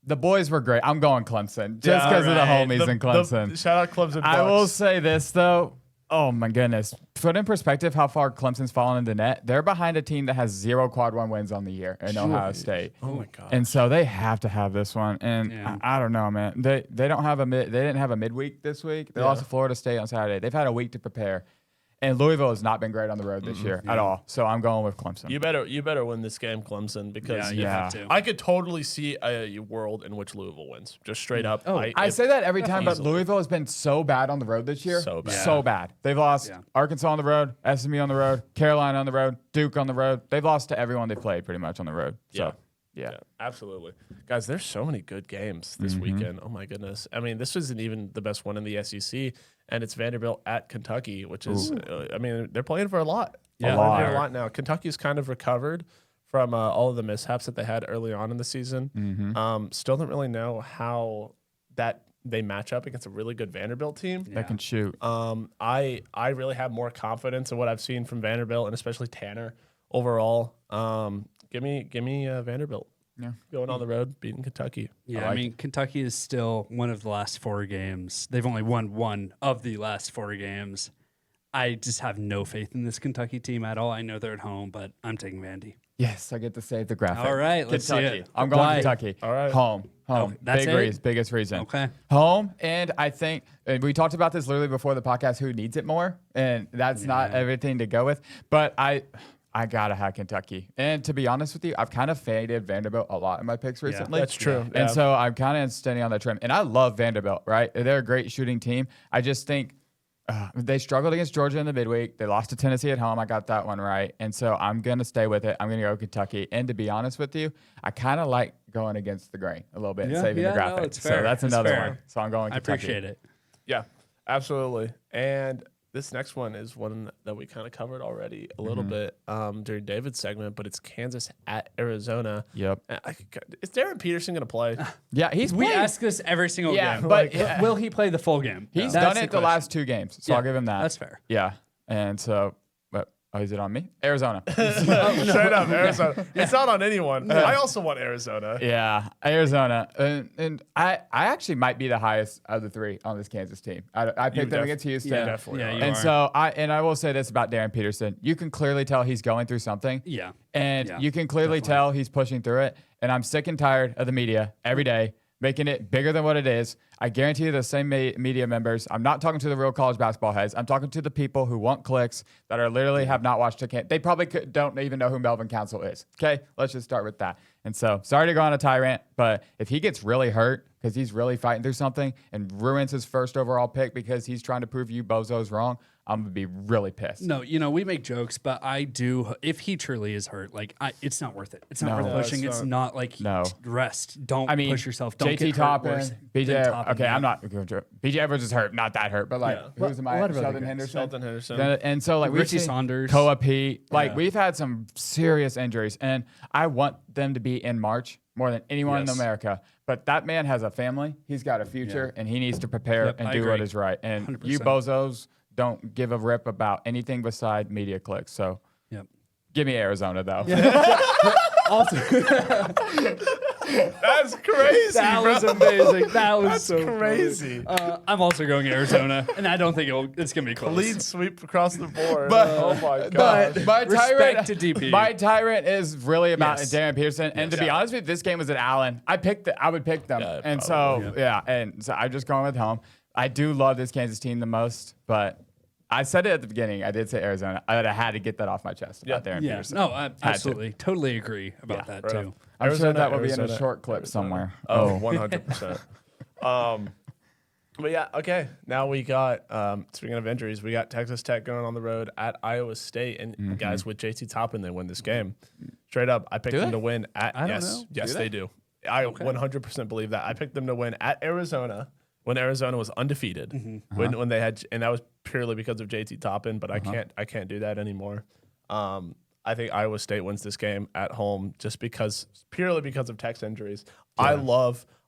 The boys were great. I'm going Clemson just because of the homies in Clemson. Shout out Clemson. I will Bucks. say this though. Oh my goodness. Put in perspective how far Clemson's fallen in the net. They're behind a team that has 0 quad 1 wins on the year in Ohio State. Oh my god. And so they have to have this one. And Yeah. I don't know, man. They don't have they didn't have a midweek this week. They lost to Florida State on Saturday. They've had a week to prepare. And Louisville has not been great on the road this year at all. So I'm going with Clemson. You better win this game, Clemson, because you have to. I could totally see a world in which Louisville wins. Just straight up. I say that every time, but Louisville has been so bad on the road this year. So bad. So bad. They've lost Arkansas on the road, SMU on the road, Carolina on the road, Duke on the road. They've lost to everyone they played pretty much on the road. So, yeah. Absolutely. Guys, there's so many good games this weekend. Oh, my goodness. I mean, this isn't even the best one in the SEC, and it's Vanderbilt at Kentucky, which is, I mean, they're playing for a lot. Yeah. They're playing for a lot now. Kentucky's kind of recovered from all of the mishaps that they had early on in the season. Still don't really know how that they match up against a really good Vanderbilt team. That can shoot. I really have more confidence in what I've seen from Vanderbilt and especially Tanner overall. Give me Vanderbilt. Yeah. Going on the road, beating Kentucky. Yeah, I mean, Kentucky is still one of the last 4 games. They've only won 1 of the last 4 games. I just have no faith in this Kentucky team at all. I know they're at home, but I'm taking Vandy. Yes, I get to save the graphic. All right, let's see Kentucky. it. I'm going Why? Kentucky. All right. Home. that's it? Biggest reason. Okay. Home, and I think we talked about this literally before the podcast. Who needs it more? And that's not everything to go with. But I gotta have Kentucky. And to be honest with you, I've kind of faded Vanderbilt a lot in my picks recently. That's true. And so I'm kind of standing on that trend. And I love Vanderbilt, right? They're a great shooting team. I just think they struggled against Georgia in the midweek. They lost to Tennessee at home. I got that one right. And so I'm going to stay with it. I'm going to go Kentucky. And to be honest with you, I kind of like going against the grain a little bit and saving the graphic. it's fair. So that's It's another fair. one. So I'm going I Kentucky. appreciate it. Yeah, absolutely. And this next one is one that we kind of covered already a little bit during David's segment, but it's Kansas at Arizona. Yep. Is Darren Peterson going to play? Yeah, he's We played. ask this every single Yeah, game. but Will he play the full game? He's That's done it the question. last 2 games. So Yeah, I'll give him that. That's fair. Yeah. And so, is it on me? Arizona. Straight up, Arizona. It's not on anyone. I also want Arizona. Yeah, Arizona, and I actually might be the highest of the 3 on this Kansas team. I picked them against Houston, definitely Yeah, are. you and are. so I will say this about Darren Peterson: you can clearly tell he's going through something. Yeah. and Yeah, you can clearly tell he's pushing through it. And I'm sick and tired of the media every day making it bigger than what it is. I guarantee you the same media members. I'm not talking to the real college basketball heads. I'm talking to the people who want clicks that are literally have not watched a camp. They probably don't even know who Melvin Council is. Okay, let's just start with that. And so, sorry to go on a tyrant, but if he gets really hurt because he's really fighting through something and ruins his first overall pick because he's trying to prove you bozos wrong, I'm going to be really pissed. No, we make jokes, but I do. If he truly is hurt, it's not worth it. It's not No. worth pushing. it's It's not like No. rest. Don't I mean, push yourself. Don't JT get hurt worse Toppin, than BJ. Toppin, Okay, yeah. I'm not. BJ Edwards is hurt, not that hurt, but like, who's am I? a lot of other Sheldon guys. Henderson. Sheldon Henderson. And so, like, we've Richie seen Saunders. Koa Pete. Like, we've had some serious injuries, and I want them to be in March more than anyone in Yes. America. But that man has a family. He's got a future, and he needs to prepare Yep, and I do what agree. is right. And 100%. you bozos don't give a rip about anything beside media clicks. So Yep. give me Arizona, though. Also, That's crazy, that bro. was amazing. That was That's so funny. crazy. I'm also going Arizona, and I don't think it's gonna be close. Lead sweep across the board. But- oh my god. But my Respect tyrant, to DP. My tyrant is really about Yes. Darren Peterson. And to be honest with you, this game was at Allen. I would pick them. Yeah, and probably, so, and so I'm just going with home. I do love this Kansas team the most, but I said it at the beginning. I did say Arizona. I had to get that off my chest about Darren Yeah. Peterson. No, I absolutely, totally agree about that right too. on. I'm sure that will be in a Arizona, short clip somewhere. Oh, 100%. But yeah, okay. Now we got, speaking of injuries, we got Texas Tech going on the road at Iowa State. And guys, with JT Toppin, they win this game. Straight up, I picked Do them they? to win at, I don't yes, know. yes, Do they do. I 100% believe that. I picked them to win at Arizona when Arizona was undefeated. When they had, and that was purely because of JT Toppin, but I can't do that anymore. I think Iowa State wins this game at home just purely because of Tech's injuries. Yeah.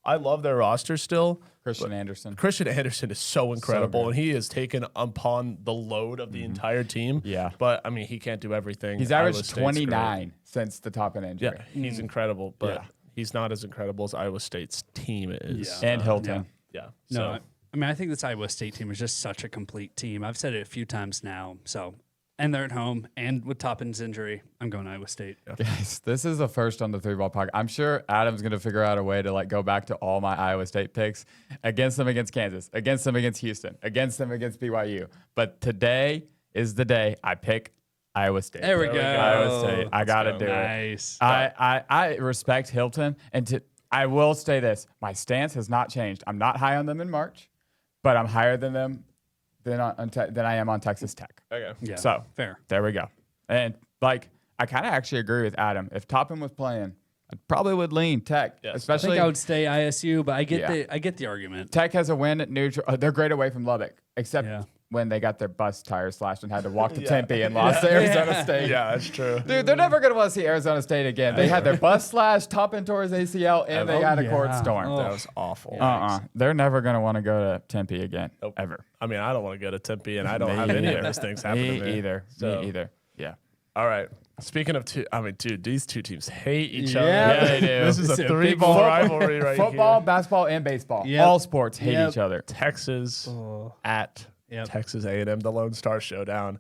I love their roster still. Christian Anderson. Christian Anderson is so incredible, and he has taken upon the load of the entire team. Yeah. But, I mean, he can't do everything. He's Iowa averaged State's 29 great. since the top end injury. Yeah, he's incredible, but Yeah. he's not as incredible as Iowa State's team is. And Hilton. Yeah. No, So, I mean, I think this Iowa State team is just such a complete team. I've said it a few times now. So, and they're at home, and with Toppin's injury, I'm going Iowa State. Yeah. Guys, this is the first on the 3-ball podcast. I'm sure Adam's going to figure out a way to go back to all my Iowa State picks against them against Kansas, against them against Houston, against them against BYU. But today is the day I pick Iowa State. There we go. Iowa State. I got to do it. Nice. I respect Hilton, and I will say this: my stance has not changed. I'm not high on them in March, but I'm higher than them than I am on Texas Tech. okay. Yeah. So fair. there we go. And I kind of actually agree with Adam. If Toppin was playing, I probably would lean Tech, Yes. I especially think I would stay ISU, but I get Yeah. I get the argument. Tech has a win at neutral. They're great away from Lubbock, except Yeah. when they got their bus tires slashed and had to walk to Tempe and lost to Arizona State. Yeah, that's true. Dude, they're never going to want to see Arizona State again. They had their bus slashed, Toppin tore his ACL, and they had a court storm. That was awful. They're never going to want to go to Tempe again, Nope. ever. I mean, I don't want to go to Tempe, and I don't Me have any either. of those things happen to me. Me either. So- Me either. Yeah. All right. Speaking of dude, these two teams hate each Yeah. other. Yeah, they do. This is It's a a 3-ball big rivalry right Football, here. basketball, and baseball. Yep. All sports hate Yep. each other. Texas at Yep. Texas A&M, the Lone Star Showdown.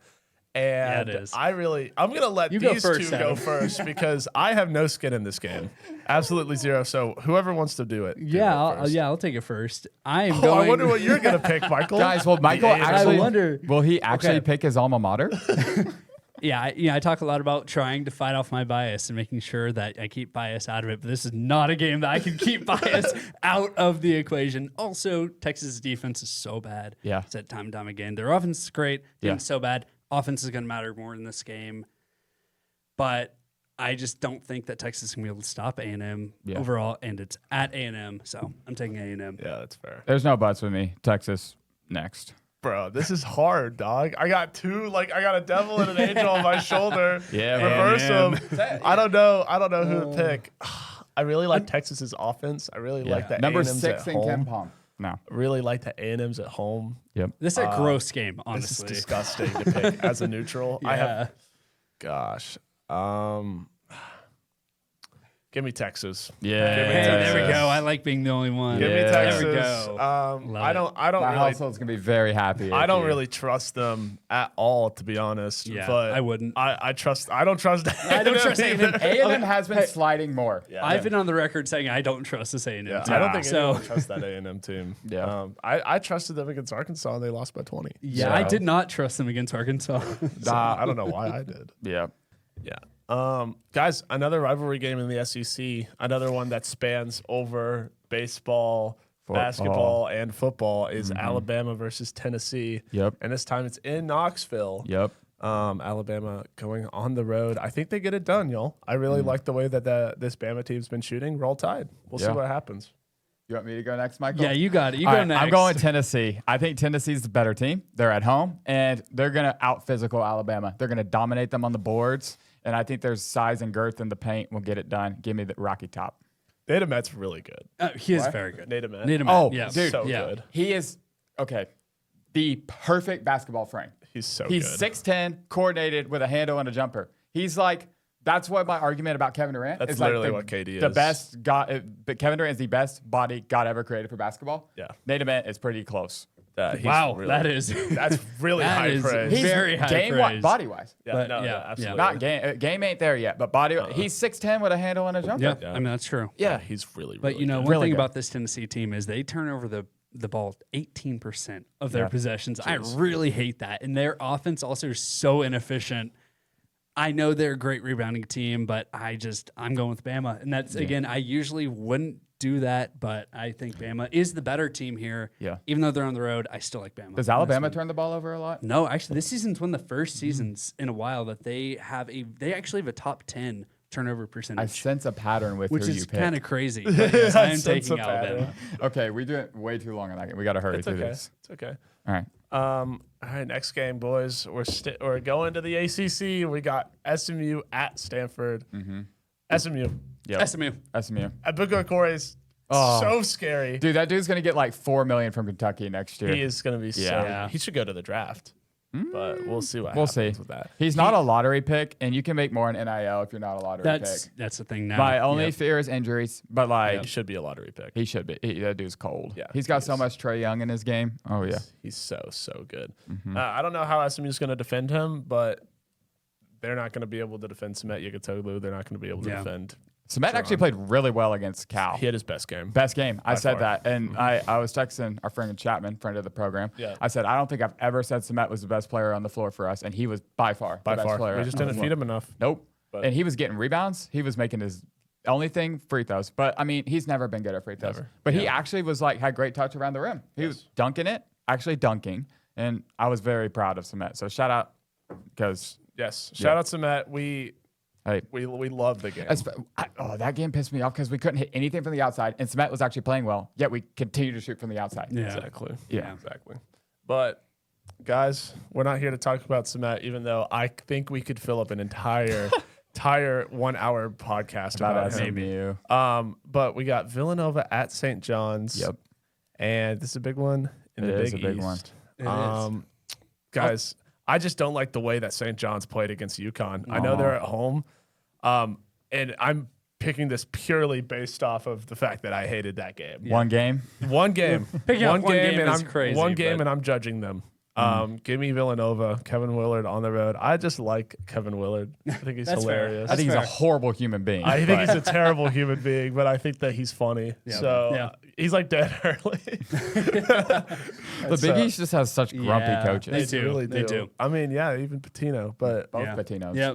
And it is. I'm going to let You go these first, two go Adam. first because I have no skin in this game. Absolutely zero. So whoever wants to do it. do it first. I'll take it first. I am Oh, going. I wonder what you're going to pick, Michael. Guys, will Michael A&M. actually I wonder- will he actually Okay. pick his alma mater? I talk a lot about trying to fight off my bias and making sure that I keep bias out of it. But this is not a game that I can keep bias out of the equation. Also, Texas' defense is so bad. Yeah. Said time and time again. Their offense is great. Yeah. Defense so bad. Offense is going to matter more in this game. But I just don't think that Texas is going to be able to stop A&M overall, and it's at A&M. So I'm taking A&M. Yeah, that's fair. There's no buts with me. Texas next. Bro, this is hard, dog. I got I got a devil and an angel on my shoulder. Yeah, reverse man. them. I don't know who to pick. I really like Texas's offense. I really like that Number A&M's 6 at in home. Ken Palm. No. Really like that A&M's at home. Yep. This is a gross game, This honestly. is disgusting to pick as a neutral. I have, gosh, give me Texas. Yeah. Give me Hey, there we Texas. go. I like being the only one. Give me Yeah. Texas. There we go. I don't My really. household's gonna be very happy. I with don't you. really trust them at all, to be honest. Yeah, but I wouldn't. I don't trust. I don't trust A&M. A&M has been sliding more. Yeah. I've been on the record saying I don't trust this A&M Yeah, team. I don't think so. anyone trusts that A&M team. Yeah. I trusted them against Arkansas and they lost by 20. Yeah, So, I did not trust them against Arkansas. I don't know why I did. Yeah. Yeah. Guys, another rivalry game in the SEC. Another one that spans over baseball, basketball, and football is Alabama versus Tennessee. Yep. And this time it's in Knoxville. Yep. Alabama going on the road. I think they get it done, y'all. I really like the way that this Bama team's been shooting. Roll Tide. We'll see Yeah. what happens. You want me to go next, Michael? Yeah, you got it. You All go right, next. I'm going Tennessee. I think Tennessee's the better team. They're at home, and they're going to out-physical Alabama. They're going to dominate them on the boards, and I think there's size and girth in the paint. We'll get it done. Give me the Rocky Top. Nate Met's really good. He is very good. Nate Met. Nate Oh, yeah. dude. So yeah. good. He is, okay, the perfect basketball frame. He's so He's good. 6'10", coordinated with a handle and a jumper. He's like, that's what my argument about Kevin Durant That's is. Like literally the, what KD The is. best God, but Kevin Durant is the best body God ever created for basketball. Yeah. Nate Ament is pretty close. He's Wow, really- that is That's really that high is praise. He's very high game praise. body wise. Yeah, But, no, yeah, no, absolutely. Not game ain't there yet, but body. He's 6'10" with a handle and a jumper. Yeah, Yeah. I mean that's true. Yeah. He's really, But really you know, good. one Really thing good. about this Tennessee team is they turn over the ball 18% of their Yeah. possessions. I really hate that. And their offense also is so inefficient. I know they're a great rebounding team, but I'm going with Bama. And that's again, I usually wouldn't do that, but I think Bama is the better team here. Yeah. Even though they're on the road, I still like Bama. Does Alabama turn the ball over a lot? No, actually, this season's one of the first seasons in a while that they actually have a top 10 turnover I percentage, sense a pattern with which who you is pick. kind of crazy. But yes, I am sense a taking Alabama. Okay, we do it way too long on that game. We got to hurry It's through okay. this. It's okay. All right. All right, next game, boys. We're going to the ACC. We got SMU at Stanford. SMU. Yep. SMU. SMU. Abuka Okore's Oh. so scary. Dude, that dude's going to get like $4 million from Kentucky next year. He is going to be so. Yeah. He should go to the draft, but we'll see what We'll happens see. with that. He's not a lottery pick, and you can make more in NIL if you're not a lottery pick. That's the thing now. My only fear is injuries, but like He should be a lottery pick. he should be. That dude's cold. Yeah, He's got he so is. much Trae Young in his game. Oh yeah. He's so good. I don't know how SMU is going to defend him, but they're not going to be able to defend Samet Yekatoglu. They're not going to be able to defend. Samet actually played really well against Cal. He had his best game. Best game. I said far. that. And I was texting our friend Chapman, friend of the program. Yeah. I said, I don't think I've ever said Samet was the best player on the floor for us. And he was by far By the best far, player. we just on the didn't floor. feed him enough. Nope. But- And he was getting rebounds. He was making his only thing free throws. But I mean, he's never been good at free throws. Never. But he actually was like, had great touch around the rim. He was dunking it, actually dunking. And I was very proud of Samet. So shout out because, Yes. Shout out to Matt. hey, We love the game. that game pissed me off because we couldn't hit anything from the outside, and Samet was actually playing well. Yet we continued to shoot from the outside. Yeah. Exactly. Yeah. Exactly. But guys, we're not here to talk about Samet, even though I think we could fill up an entire 1 hour podcast about him. SMU. But we got Villanova at St. John's. Yep. And this is a big one in the It is Big a big East. one. Guys, I just don't like the way that St. John's played against UConn. I know they're at home. And I'm picking this purely based off of the fact that I hated that game. One game. One game. Picking out one game and is I'm crazy, One game but- and I'm judging them. Give me Villanova, Kevin Willard on the road. I just like Kevin Willard. I think he's That's fair. hilarious. I think he's a fair. horrible human being. I think but- he's a terrible human being, but I think that he's funny. So Yeah. he's like dead early. the Big East just has such grumpy Yeah, coaches. they do. really They do. I mean, yeah, even Patino, but Both Yeah. Patinos. Yeah.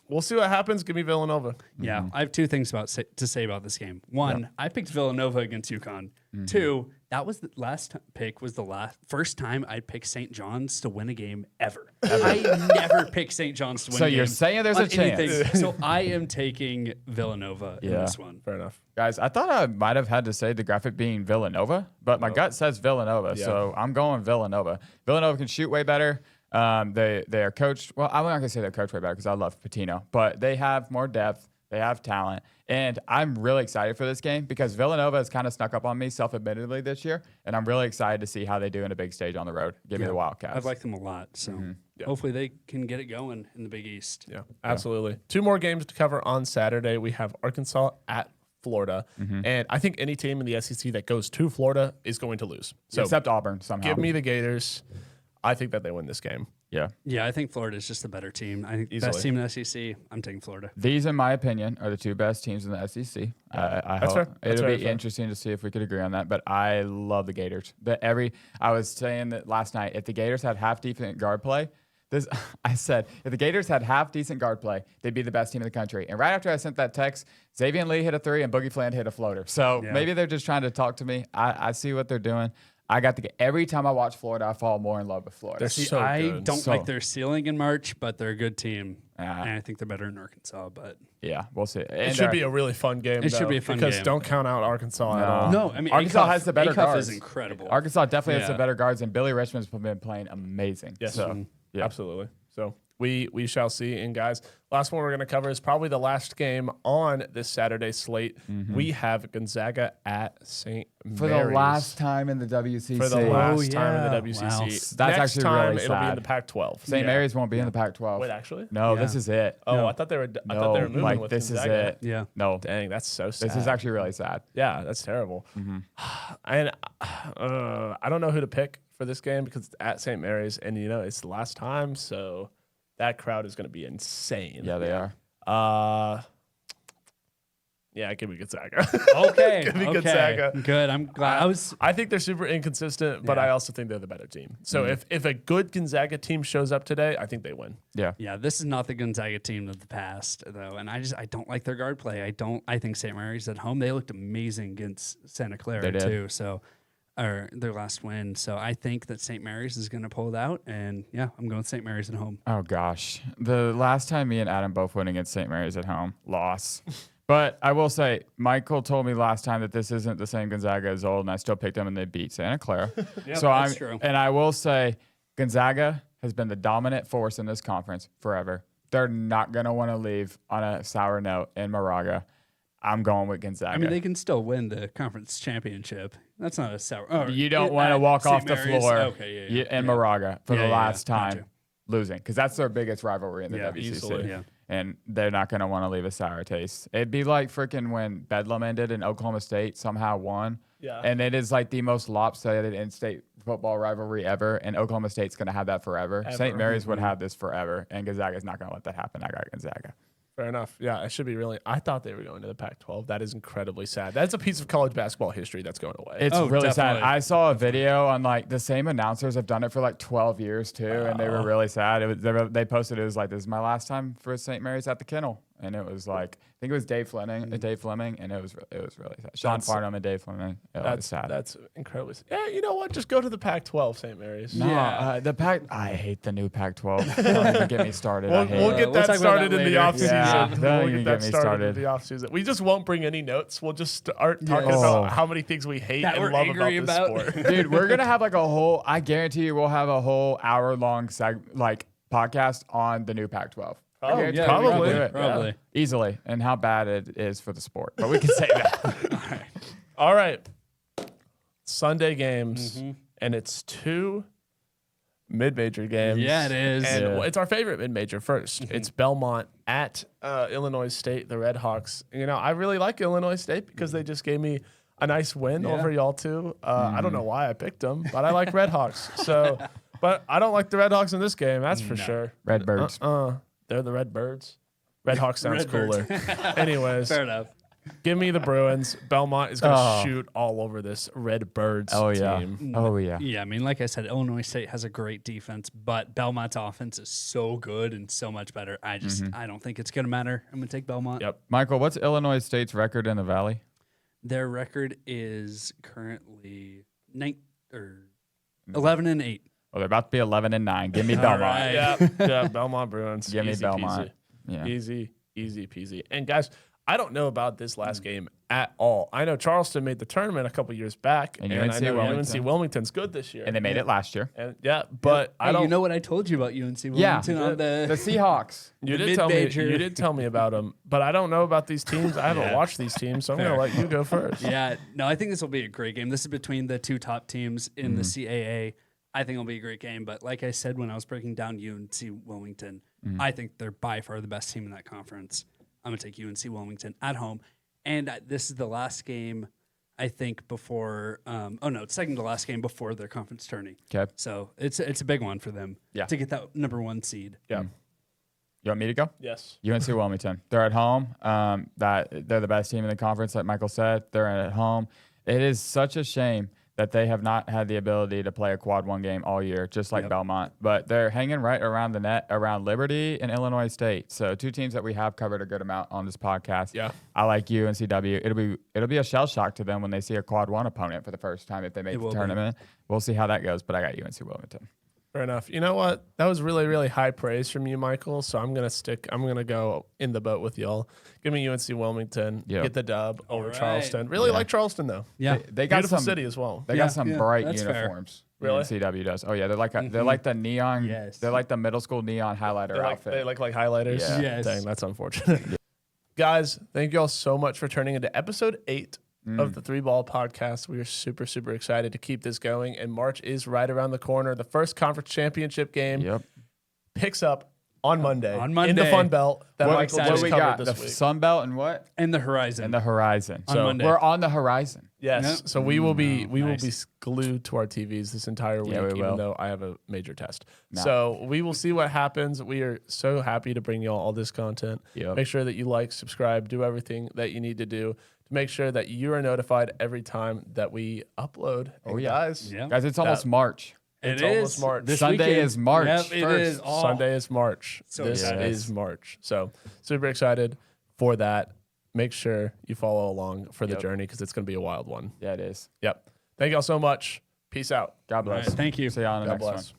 we'll see what happens. Give me Villanova. Yeah, I have two things to say about this game. One, I picked Villanova against UConn. Two, that was the last pick was the first time I picked St. John's to win a game ever. I never picked St. John's to win. So a you're game saying there's on a chance. anything. So I am taking Villanova in Yeah. this one. Fair enough. Guys, I thought I might have had to say the graphic being Villanova, but my gut says Villanova, so I'm going Villanova. Villanova can shoot way better. They are coached. Well, I'm not gonna say they're coached way better because I love Patino, but they have more depth. They have talent, and I'm really excited for this game because Villanova has kind of snuck up on me, self-admittedly, this year, and I'm really excited to see how they do in a big stage on the road. Give me the Wildcats. I've liked them a lot, so hopefully they can get it going in the Big East. Yeah, absolutely. Two more games to cover on Saturday. We have Arkansas at Florida, and I think any team in the SEC that goes to Florida is going to lose. So Except Auburn somehow. give me the Gators. I think that they win this game. Yeah. Yeah, I think Florida is just the better team. I think best Easily. team in the SEC. I'm taking Florida. These, in my opinion, are the two best teams in the SEC. I That's hope fair. That's it'll very be fair. interesting to see if we could agree on that. But I love the Gators. I was saying that last night. If the Gators had half decent guard play, I said if the Gators had half decent guard play, they'd be the best team in the country. And right after I sent that text, Xavier Lee hit a three and Boogie Fland hit a floater. So maybe they're just trying to talk to me. I see what they're doing. Every time I watch Florida, I fall more in love with Florida. They're so I good. don't So- like their ceiling in March, but they're a good team. Yeah. And I think they're better in Arkansas. But Yeah, we'll see. It should be a really fun game. It should though, be a fun because game. don't count out Arkansas at all. no, I mean Arkansas Acuff- has the better Acuff guards. is incredible. Arkansas definitely has Yeah. the better guards, and Billy Richmond's been playing amazing. Yes, So, yeah. absolutely. So we shall see. And guys, last one we're going to cover is probably the last game on this Saturday slate. We have Gonzaga at St. For Mary's. the last time in the WCC. For the last time in the yeah. WCC. Wow. That's Next actually time really it'll be in sad. the Pac-12. St. Mary's won't be in the Pac-12. Wait, actually? No, Yeah. this is it. Oh, I thought they were. I thought they were moving like with this Gonzaga. is it. Yeah. No, Dang, that's so sad. this is actually really sad. Yeah, that's terrible. And I don't know who to pick for this game because it's at St. Mary's, and it's the last time, so that crowd is going to be insane. Yeah, they are. Yeah, give me Gonzaga. Okay. Give me okay. Gonzaga. Good. I'm glad. I think they're super inconsistent, but Yeah. I also think they're the better team. So if a good Gonzaga team shows up today, I think they win. Yeah. Yeah, this is not the Gonzaga team of the past, though, and I don't like their guard play. I think St. Mary's at home. They looked amazing against Santa Clara They did. too. So or their last win. So I think that St. Mary's is going to pull it out. And yeah, I'm going St. Mary's at home. Oh gosh, the last time me and Adam both went against St. Mary's at home, loss. But I will say, Michael told me last time that this isn't the same Gonzaga as old, and I still picked them, and they beat Santa Clara. That's true. And I will say, Gonzaga has been the dominant force in this conference forever. They're not going to want to leave on a sour note in Moraga. I'm going with Gonzaga. I mean, they can still win the conference championship. That's not a sour. Oh, you don't want to walk St. off the Mary's? floor Okay, in Moraga for the last time Gotcha. losing, because that's their biggest rivalry in the Yeah, WCC. easily, yeah. And they're not going to want to leave a sour taste. It'd be like freaking when Bedlam ended and Oklahoma State somehow won. Yeah. And it is like the most lopsided in-state football rivalry ever. And Oklahoma State's going to have that forever. St. Mary's would have this forever. And Gonzaga's not going to let that happen. I got Gonzaga. Fair enough. Yeah, it should be really. I thought they were going to the Pac-12. That is incredibly sad. That's a piece of college basketball history that's going away. It's really sad. definitely. I saw a video on like the same announcers have done it for like 12 years too, and they were really sad. They posted it was like, "This is my last time for St. Mary's at the Kennel," and it was like I think it was Dave Fleming, and it was really sad. Sean Farnham and Dave Fleming. It was sad. That's incredibly sad. Yeah, you know what? Just go to the Pac-12, St. Mary's. No, the Pac. I hate the new Pac-12. Don't even get me started. I hate We'll it. get We'll that talk about started that in the later. off season. Yeah, don't We'll even get that get me started started. in the off season. We just won't bring any notes. We'll just start talking Oh. about how many things we hate That and we're love angry about about. this sport. Dude, we're gonna have like a whole. I guarantee you, we'll have a whole hour-long podcast on the new Pac-12. I guarantee yeah, you we can probably. do it. Probably. Easily, and how bad it is for the sport. But we can say that. All right. Sunday games, and it's 2 mid-major games. Yeah, it is. And it's our favorite mid-major first. It's Belmont at Illinois State, the Red Hawks. You know, I really like Illinois State because they just gave me a nice win over y'all too. I don't know why I picked them, but I like Red Hawks. So, but I don't like the Red Hawks in this game. That's for sure. Redbirds. They're the Red Birds. Red Hawks sounds Redbirds. cooler. Anyways, Fair enough. give me the Bruins. Belmont is going to shoot all over this Red Birds Oh yeah. team. Oh yeah. Yeah, I mean, like I said, Illinois State has a great defense, but Belmont's offense is so good and so much better. I don't think it's going to matter. I'm going to take Belmont. Yep. Michael, what's Illinois State's record in the Valley? Their record is currently 11-8. Well, they're about to be 11-9. Give me Belmont. right. Yeah, Belmont Bruins. Give me Easy Belmont. Peasy. Yeah. Easy peasy. And guys, I don't know about this last game at all. I know Charleston made the tournament a couple years back, And and I UNC know Wilmington. UNC Wilmington's good this year. And they made it last year. And yeah, but I Hey, don't. you know what I told you about UNC Wilmington Yeah. on The the Seahawks. You the did tell me. mid-major. You did tell me about them, but I don't know about these teams. I haven't Yeah. watched these teams, so I'm going to let you go first. Yeah, no, I think this will be a great game. This is between the two top teams in the CAA. I think it'll be a great game. But like I said when I was breaking down UNC Wilmington, I think they're by far the best team in that conference. I'm going to take UNC Wilmington at home. And this is the last game, I think, before it's second to last game before their conference tourney. Okay. So it's a big one for them Yeah. to get that number 1 seed. Yeah. You want me to go? Yes. UNC Wilmington. They're at home. They're the best team in the conference, like Michael said. They're at home. It is such a shame that they have not had the ability to play a quad 1 game all year, just like Belmont. But they're hanging right around the net, around Liberty and Illinois State. So 2 teams that we have covered a good amount on this podcast. Yeah. I like UNCW. It'll be a shell shock to them when they see a quad 1 opponent for the first time if they make the will be. tournament. We'll see how that goes, but I got UNC Wilmington. Fair enough. You know what? That was really, really high praise from you, Michael. So I'm gonna go in the boat with y'all. Give me UNC Wilmington. Yep. Get the dub over right. Charleston. Really like Charleston though. Yeah. They got Beautiful some city as well. They Yeah, got some yeah, bright that's fair. uniforms. Really? CW does. Oh yeah, they're like they're like the neon. Yes. They're like the middle school neon highlighter outfit. They like highlighters. Yeah. Yes. Dang, that's unfortunate. Guys, thank you all so much for turning into episode 8 of the 3 Ball podcast. We are super, super excited to keep this going. And March is right around the corner. The first conference championship game Yep. picks up on Monday. On In the Monday. Fun Belt that What, Michael what just we covered got? The this week. Sun Belt and what? And the Horizon. And the horizon. On So Monday. we're on the horizon. Yes. Yep. So we will be Oh, will nice. be glued to our TVs this entire week, Yeah, we even will. though I have a major test. No. So we will see what happens. We are so happy to bring you all this content. Yep. Make sure that you like, subscribe, do everything that you need to do to make sure that you are notified every time that we upload. Oh, And yeah. guys. Yeah. Guys, it's almost March. It's It almost is. March. This Sunday weekend. is March Yep, it 1st. is. Oh. Sunday is March. So this excited. is March. So super excited for that. Make sure you follow along for the Yep. journey because it's going to be a wild one. Yeah, it is. Yep. Thank y'all so much. Peace out. God bless. Thank you. See you on the God next one. bless.